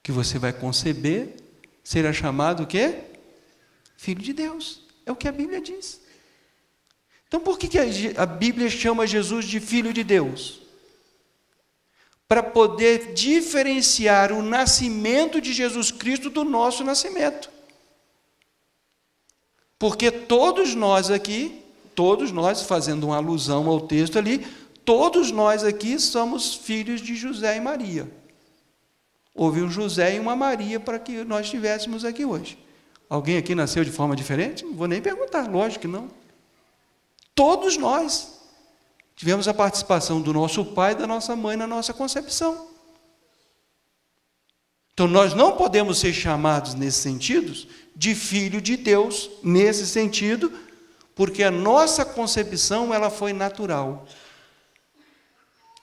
que você vai conceber será chamado o quê? Filho de Deus. É o que a Bíblia diz. Então, por que a Bíblia chama Jesus de Filho de Deus? Para poder diferenciar o nascimento de Jesus Cristo do nosso nascimento. Porque todos nós aqui, fazendo uma alusão ao texto ali, todos nós aqui somos filhos de José e Maria. Houve um José e uma Maria para que nós estivéssemos aqui hoje. Alguém aqui nasceu de forma diferente? Não vou nem perguntar, lógico que não. Todos nós tivemos a participação do nosso pai e da nossa mãe na nossa concepção. Então, nós não podemos ser chamados, nesses sentidos, de filho de Deus, nesse sentido, porque a nossa concepção ela foi natural.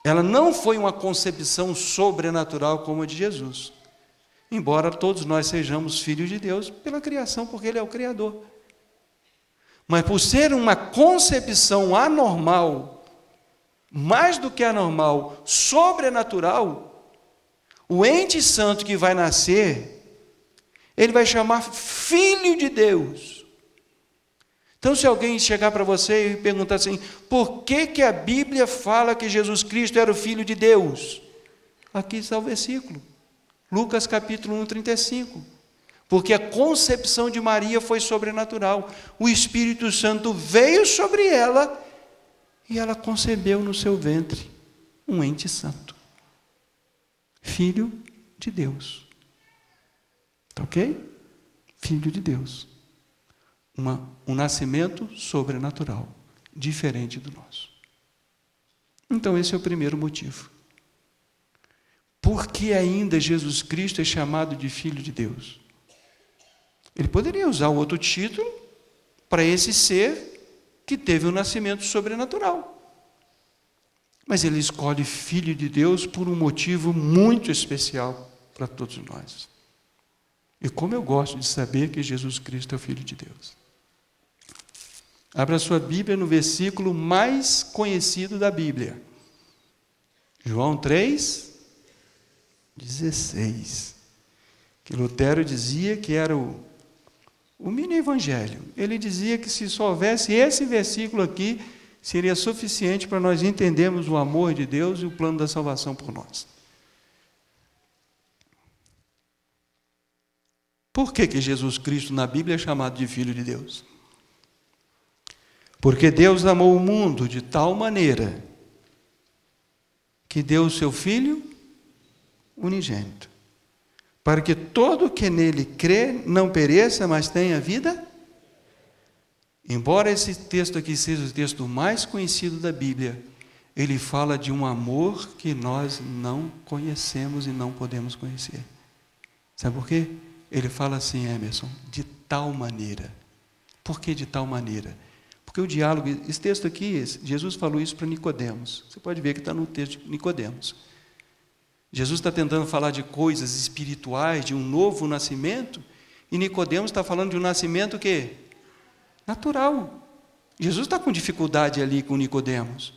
Ela não foi uma concepção sobrenatural como a de Jesus. Embora todos nós sejamos filhos de Deus pela criação, porque Ele é o Criador. Mas por ser uma concepção anormal, mais do que anormal, sobrenatural, o ente santo que vai nascer, ele vai chamar Filho de Deus. Então, se alguém chegar para você e perguntar assim, por que a Bíblia fala que Jesus Cristo era o Filho de Deus? Aqui está o versículo, Lucas capítulo 1, 35. Porque a concepção de Maria foi sobrenatural. O Espírito Santo veio sobre ela e ela concebeu no seu ventre um ente santo. Filho de Deus. Tá ok? Filho de Deus. Um nascimento sobrenatural, diferente do nosso. Então esse é o primeiro motivo. Por que ainda Jesus Cristo é chamado de Filho de Deus? Ele poderia usar o outro título para esse ser que teve um nascimento sobrenatural. Mas ele escolhe Filho de Deus por um motivo muito especial para todos nós. E como eu gosto de saber que Jesus Cristo é o Filho de Deus. Abra sua Bíblia no versículo mais conhecido da Bíblia. João 3, 16. Que Lutero dizia que era o mini evangelho. Ele dizia que se só houvesse esse versículo aqui, seria suficiente para nós entendermos o amor de Deus e o plano da salvação por nós. Por que Jesus Cristo na Bíblia é chamado de Filho de Deus? Porque Deus amou o mundo de tal maneira que deu o seu Filho unigênito, para que todo que nele crê não pereça, mas tenha vida. Embora esse texto aqui seja o texto mais conhecido da Bíblia, ele fala de um amor que nós não conhecemos e não podemos conhecer. Sabe por quê? Ele fala assim, Emerson, de tal maneira. Por que de tal maneira? Porque o diálogo, esse texto aqui, Jesus falou isso para Nicodemos. Você pode ver que está no texto de Nicodemos. Jesus está tentando falar de coisas espirituais, de um novo nascimento, e Nicodemos está falando de um nascimento o quê? Natural. Jesus está com dificuldade ali com Nicodemos.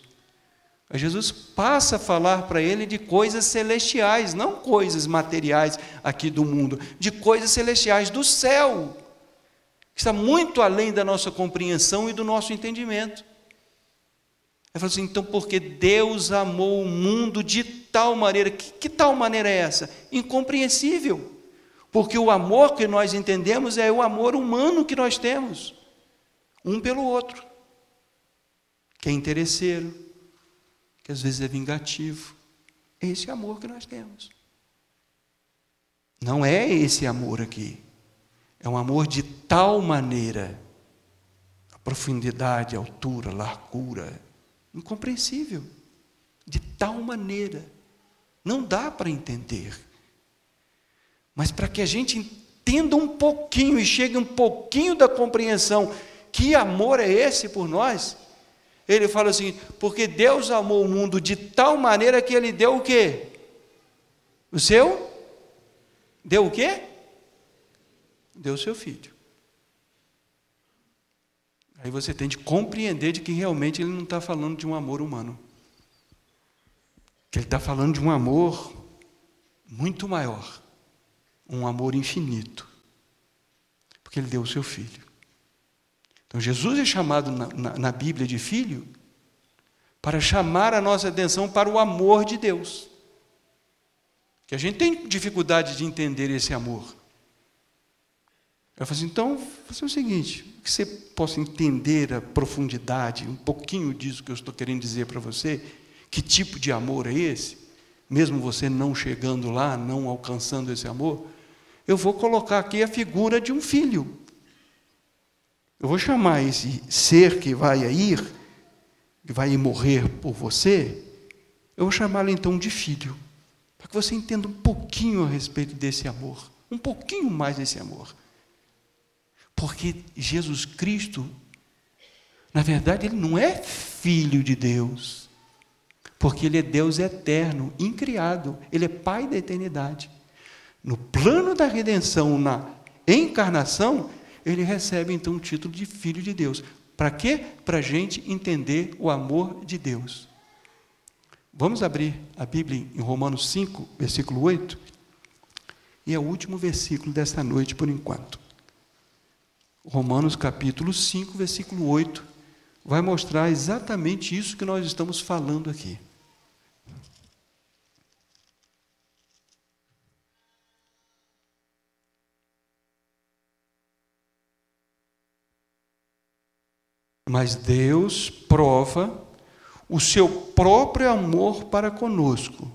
Jesus passa a falar para ele de coisas celestiais, não coisas materiais aqui do mundo, de coisas celestiais do céu, que está muito além da nossa compreensão e do nosso entendimento. Ele fala assim, então, porque Deus amou o mundo de tal maneira, que tal maneira é essa? Incompreensível, porque o amor que nós entendemos é o amor humano que nós temos, um pelo outro, que é interesseiro, que às vezes é vingativo. É esse amor que nós temos. Não é esse amor aqui. É um amor de tal maneira, a profundidade, a altura, a largura, incompreensível. De tal maneira. Não dá para entender. Mas para que a gente entenda um pouquinho e chegue um pouquinho da compreensão, que amor é esse por nós? Ele fala assim, porque Deus amou o mundo de tal maneira que Ele deu o quê? O seu? Deu o quê? Deu o seu Filho. Aí você tem de compreender de que realmente Ele não está falando de um amor humano. Que Ele está falando de um amor muito maior. Um amor infinito. Porque Ele deu o seu Filho. Então, Jesus é chamado na Bíblia de Filho para chamar a nossa atenção para o amor de Deus. Que a gente tem dificuldade de entender esse amor. Eu falo assim, então, vou fazer o seguinte, que você possa entender a profundidade, um pouquinho disso que eu estou querendo dizer para você, que tipo de amor é esse, mesmo você não chegando lá, não alcançando esse amor, eu vou colocar aqui a figura de um filho. Eu vou chamar esse ser que vai ir, que vai morrer por você, eu vou chamá-lo então de filho, para que você entenda um pouquinho a respeito desse amor, um pouquinho mais desse amor. Porque Jesus Cristo, na verdade, Ele não é filho de Deus, porque Ele é Deus eterno, incriado, Ele é Pai da eternidade. No plano da redenção, na encarnação, Ele recebe então o título de Filho de Deus. Para quê? Para a gente entender o amor de Deus. Vamos abrir a Bíblia em Romanos 5, versículo 8. E é o último versículo desta noite, por enquanto. Romanos capítulo 5, versículo 8. Vai mostrar exatamente isso que nós estamos falando aqui. Mas Deus prova o seu próprio amor para conosco,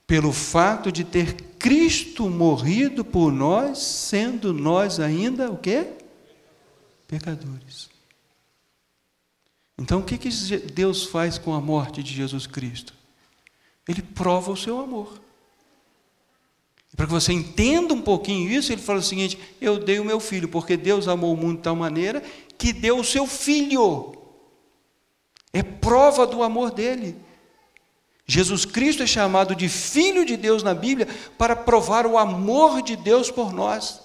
pelo fato de ter Cristo morrido por nós, sendo nós ainda o quê? Pecadores. Então, o que Deus faz com a morte de Jesus Cristo? Ele prova o seu amor. Para que você entenda um pouquinho isso, ele fala o seguinte, eu dei o meu filho, porque Deus amou o mundo de tal maneira que deu o seu filho. É prova do amor dele. Jesus Cristo é chamado de Filho de Deus na Bíblia para provar o amor de Deus por nós.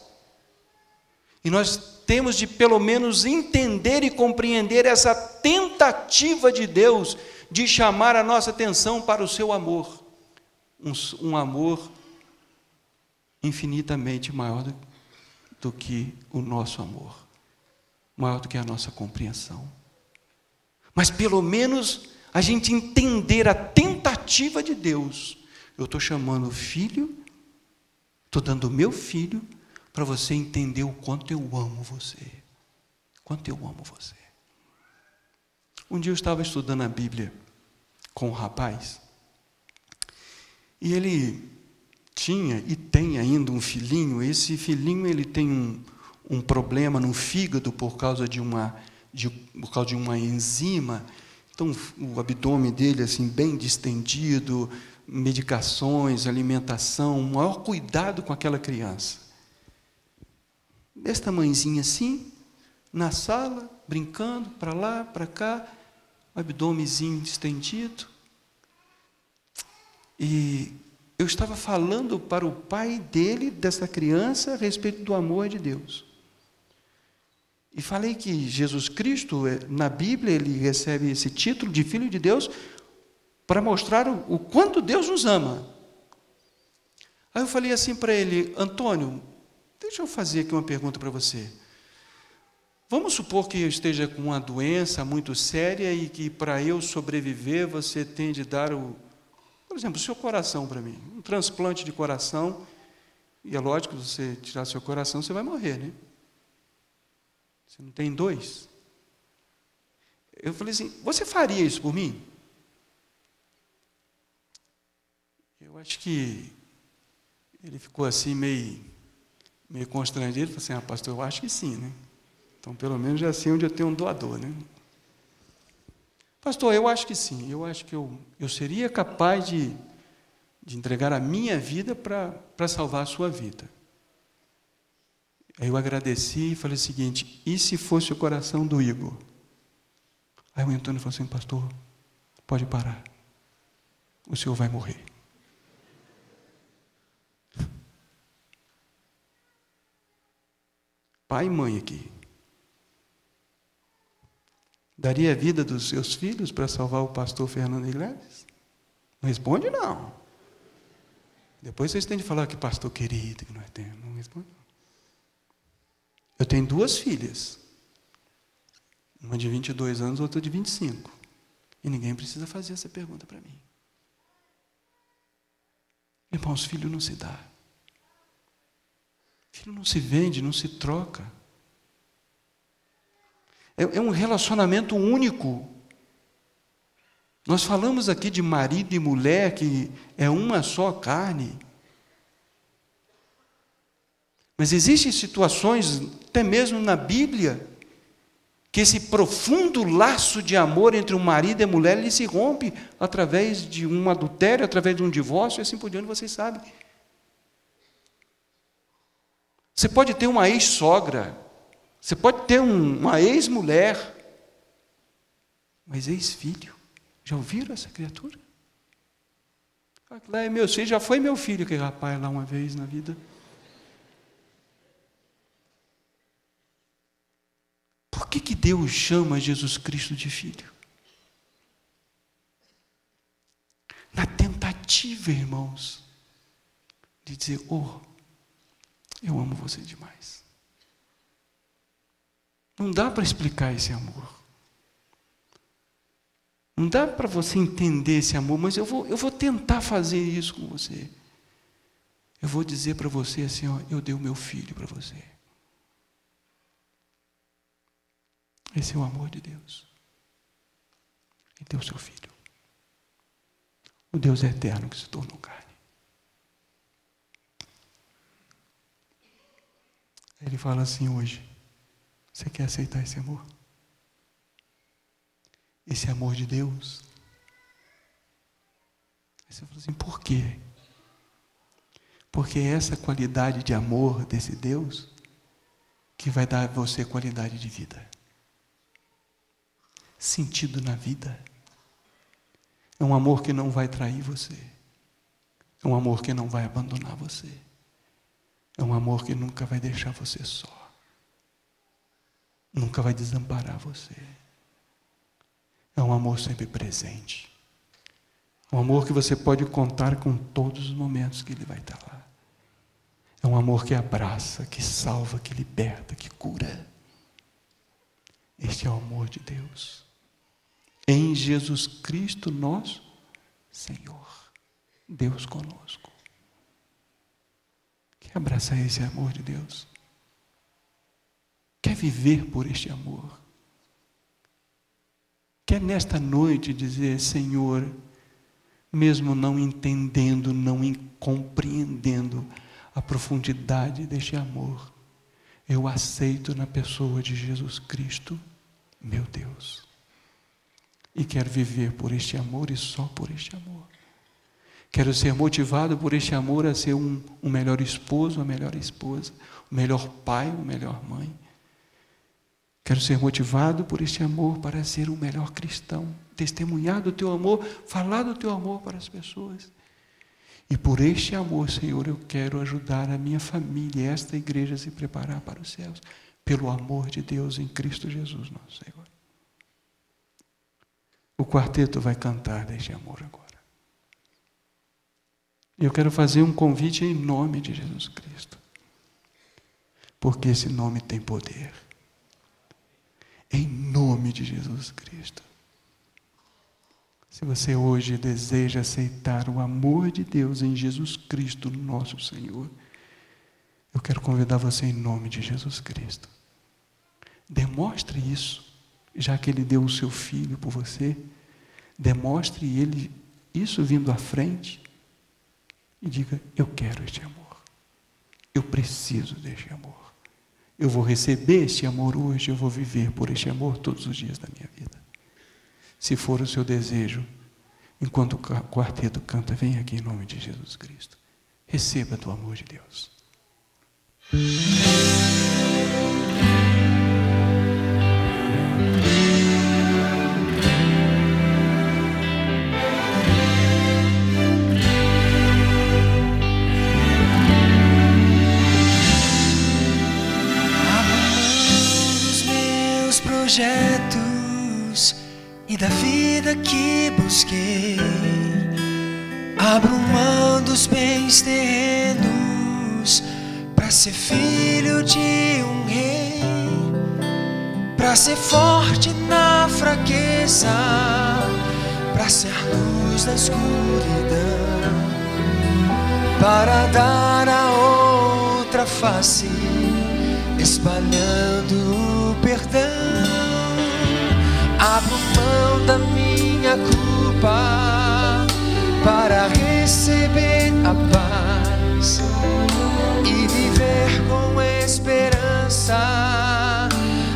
E nós temos de pelo menos entender e compreender essa tentativa de Deus de chamar a nossa atenção para o seu amor. Um amor infinitamente maior do que o nosso amor. Maior do que a nossa compreensão. Mas pelo menos a gente entender a tentativa de Deus. Eu estou chamando o filho, estou dando o meu filho, para você entender o quanto eu amo você. Quanto eu amo você. Um dia eu estava estudando a Bíblia com um rapaz, e ele tinha e tem ainda um filhinho. Esse filhinho ele tem um problema no fígado por causa de uma enzima. Então o abdômen dele assim bem distendido, medicações, alimentação, um maior cuidado com aquela criança. Desse tamanhozinho assim, na sala, brincando, para lá, para cá, o abdômenzinho distendido. E eu estava falando para o pai dele, dessa criança, a respeito do amor de Deus. E falei que Jesus Cristo, na Bíblia, ele recebe esse título de Filho de Deus para mostrar o quanto Deus nos ama. Aí eu falei assim para ele: Antônio, deixa eu fazer aqui uma pergunta para você. Vamos supor que eu esteja com uma doença muito séria e que para eu sobreviver você tem de dar por exemplo, o seu coração para mim, um transplante de coração, e é lógico que você tirar seu coração, você vai morrer, né? Você não tem dois. Eu falei assim: você faria isso por mim? Eu acho que ele ficou assim meio constrangido. Ele falou assim: pastor, eu acho que sim, né? Então, pelo menos já sei onde eu tenho um doador, né? Pastor, eu acho que sim. Eu acho que eu seria capaz de entregar a minha vida para salvar a sua vida. Aí eu agradeci e falei o seguinte: e se fosse o coração do Igor? Aí o Antônio falou assim: pastor, pode parar. O senhor vai morrer. Pai e mãe aqui. Daria a vida dos seus filhos para salvar o pastor Fernando Iglesias? Não responde, não. Depois vocês têm de falar que pastor querido, que nós temos. Não responde, não. Eu tenho 2 filhas. Uma de 22 anos, outra de 25. E ninguém precisa fazer essa pergunta para mim. Irmãos, filho não se dá. Filho não se vende, não se troca. É um relacionamento único. Nós falamos aqui de marido e mulher, que é uma só carne. Mas existem situações, até mesmo na Bíblia, que esse profundo laço de amor entre o marido e a mulher, ele se rompe através de um adultério, através de um divórcio, e assim por diante, vocês sabem. Você pode ter uma ex-sogra, você pode ter uma ex-mulher, mas ex-filho. Já ouviram essa criatura? Lá é meu filho, já foi meu filho, aquele rapaz lá uma vez na vida. Por que Deus chama Jesus Cristo de filho? Na tentativa, irmãos, de dizer: eu amo você demais. Não dá para explicar esse amor. Não dá para você entender esse amor, mas eu vou tentar fazer isso com você. Eu vou dizer para você assim: eu dei o meu filho para você. Esse é o amor de Deus. Ele deu o seu filho. O Deus eterno que se tornou carne. Ele fala assim hoje: você quer aceitar esse amor? Esse amor de Deus? Aí você fala assim: por quê? Porque é essa qualidade de amor desse Deus que vai dar a você qualidade de vida, sentido na vida. É um amor que não vai trair você. É um amor que não vai abandonar você. É um amor que nunca vai deixar você só. Nunca vai desamparar você. É um amor sempre presente. É um amor que você pode contar com todos os momentos que Ele vai estar lá. É um amor que abraça, que salva, que liberta, que cura. Este é o amor de Deus. Em Jesus Cristo, nosso Senhor. Deus conosco. Quer abraçar esse amor de Deus? Quer viver por este amor? Quer nesta noite dizer: Senhor, mesmo não entendendo, não compreendendo a profundidade deste amor, eu aceito na pessoa de Jesus Cristo, meu Deus. E quero viver por este amor e só por este amor. Quero ser motivado por este amor a ser um melhor esposo, uma melhor esposa, um melhor pai, uma melhor mãe. Quero ser motivado por este amor para ser um melhor cristão, testemunhar do teu amor, falar do teu amor para as pessoas. E por este amor, Senhor, eu quero ajudar a minha família, esta igreja, a se preparar para os céus, pelo amor de Deus em Cristo Jesus, nosso Senhor. O quarteto vai cantar deste amor agora. E eu quero fazer um convite em nome de Jesus Cristo, porque esse nome tem poder. Em nome de Jesus Cristo. Se você hoje deseja aceitar o amor de Deus em Jesus Cristo, nosso Senhor, eu quero convidar você em nome de Jesus Cristo. Demonstre isso, já que Ele deu o seu Filho por você. Demonstre Ele isso vindo à frente e diga: eu quero este amor. Eu preciso deste amor. Eu vou receber este amor hoje, eu vou viver por este amor todos os dias da minha vida. Se for o seu desejo, enquanto o quarteto canta, vem aqui em nome de Jesus Cristo. Receba do amor de Deus. Projetos e da vida que busquei, abro mão dos bens terrenos para ser filho de um rei, para ser forte na fraqueza, para ser luz na escuridão, para dar a outra face, espalhando o perdão. Abro mão da minha culpa para receber a paz e viver com esperança,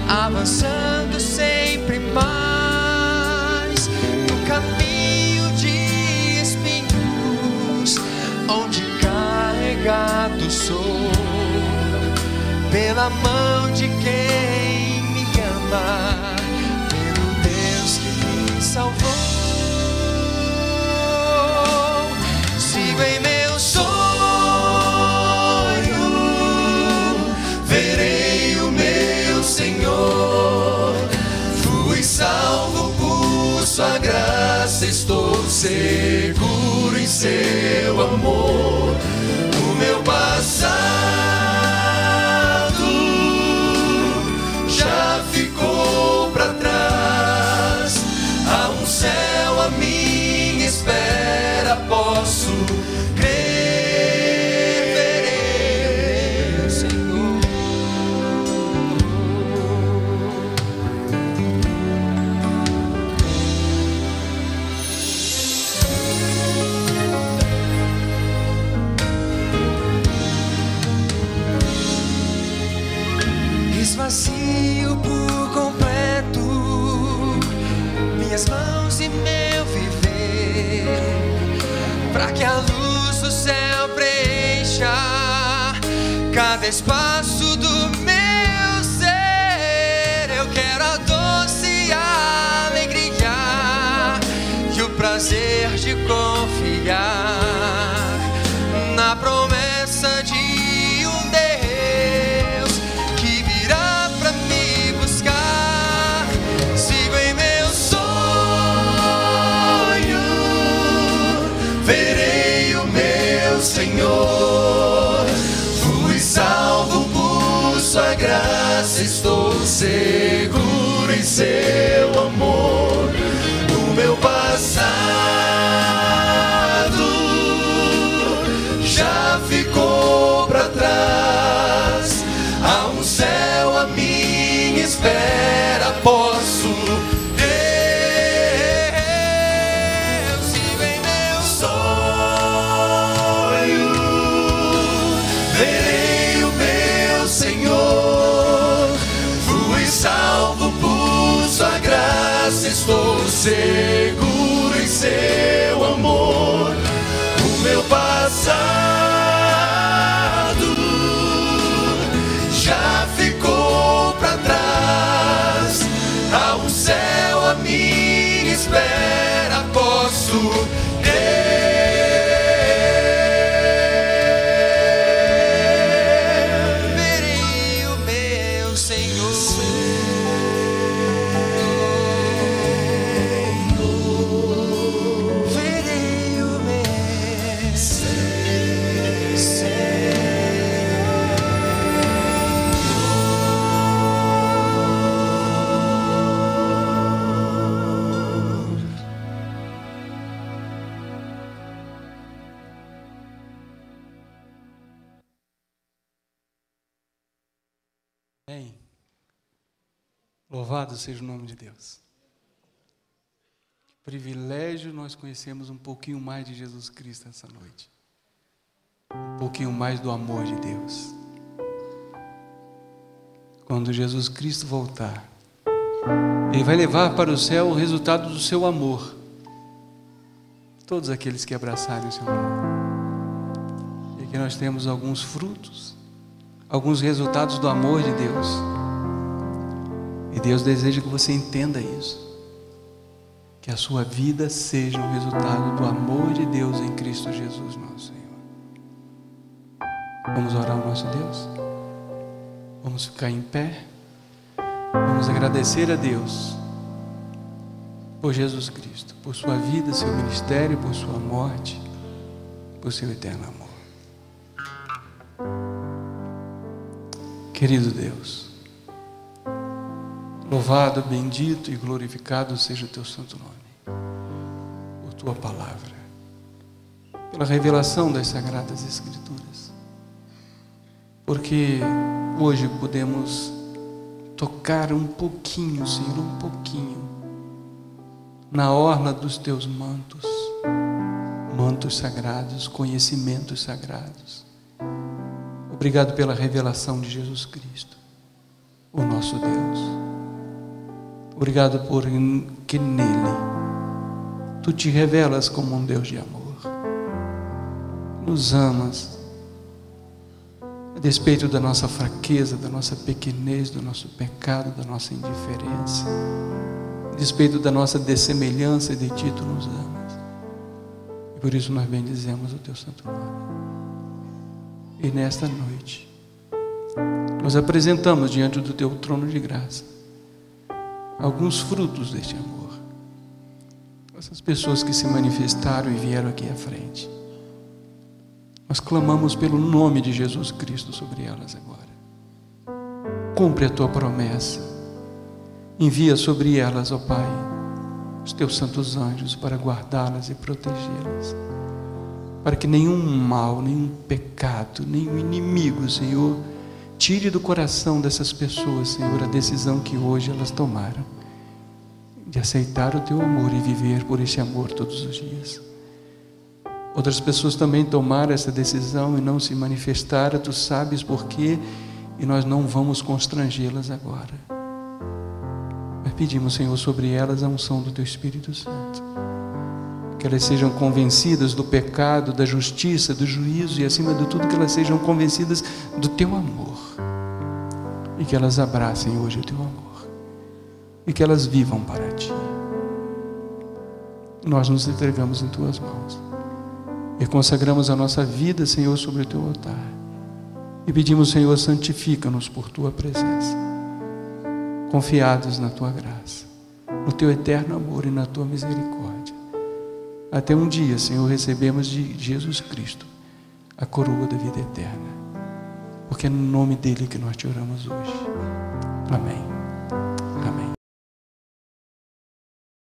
avançando sempre mais no caminho de espinhos, onde carregado sou pela mão de quem me ama, salvou. Sigo em meu sonho, verei o meu Senhor. Fui salvo por sua graça, estou seguro em seu amor. O meu passado já ficou para trás. Céu à minha espera, posso crer, verei o Senhor. Esvazio por completo minhas mãos e meu viver, para que a luz do céu preencha cada espaço do meu ser. Eu quero a doce alegria e o prazer de confiar na promessa de um Deus que virá para me buscar. Sigo em meu verei o meu Senhor. Fui salvo por sua graça, estou seguro em seu amor. O meu passado já ficou para trás. Há um céu à minha espera, posso estou seguro em seu amor. O meu passado já ficou para trás. Há um céu à minha espera, posso crer. Verei o meu Senhor. Amém. Louvado seja o nome de Deus. Que privilégio nós conhecemos um pouquinho mais de Jesus Cristo essa noite. Um pouquinho mais do amor de Deus. Quando Jesus Cristo voltar, Ele vai levar para o céu o resultado do seu amor. Todos aqueles que abraçarem o seu amor. E aqui nós temos alguns frutos, alguns resultados do amor de Deus. E Deus deseja que você entenda isso. Que a sua vida seja um resultado do amor de Deus em Cristo Jesus, nosso Senhor. Vamos orar ao nosso Deus? Vamos ficar em pé? Vamos agradecer a Deus por Jesus Cristo, por sua vida, seu ministério, por sua morte, por seu eterno amor. Querido Deus, louvado, bendito e glorificado seja o teu santo nome, por tua palavra, pela revelação das Sagradas Escrituras, porque hoje podemos tocar um pouquinho, Senhor, um pouquinho, na orla dos teus mantos, mantos sagrados, conhecimentos sagrados. Obrigado pela revelação de Jesus Cristo, o nosso Deus. Obrigado por que nele tu te revelas como um Deus de amor. Nos amas, a despeito da nossa fraqueza, da nossa pequenez, do nosso pecado, da nossa indiferença, a despeito da nossa dessemelhança de ti, tu nos amas. E por isso nós bendizemos o teu santo nome. E nesta noite, nós apresentamos diante do teu trono de graça alguns frutos deste amor. Essas pessoas que se manifestaram e vieram aqui à frente, nós clamamos pelo nome de Jesus Cristo sobre elas agora. Cumpre a tua promessa. Envia sobre elas, ó Pai, os teus santos anjos para guardá-las e protegê-las, para que nenhum mal, nenhum pecado, nenhum inimigo, Senhor, tire do coração dessas pessoas, Senhor, a decisão que hoje elas tomaram de aceitar o teu amor e viver por esse amor todos os dias. Outras pessoas também tomaram essa decisão e não se manifestaram, tu sabes por quê, e nós não vamos constrangê-las agora. Mas pedimos, Senhor, sobre elas a unção do teu Espírito Santo, que elas sejam convencidas do pecado, da justiça, do juízo e, acima de tudo, que elas sejam convencidas do teu amor e que elas abracem hoje o teu amor e que elas vivam para ti. Nós nos entregamos em tuas mãos e consagramos a nossa vida, Senhor, sobre o teu altar e pedimos, Senhor, santifica-nos por tua presença, confiados na tua graça, no teu eterno amor e na tua misericórdia. Até um dia, Senhor, recebemos de Jesus Cristo a coroa da vida eterna, porque é no nome dele que nós te oramos hoje. Amém.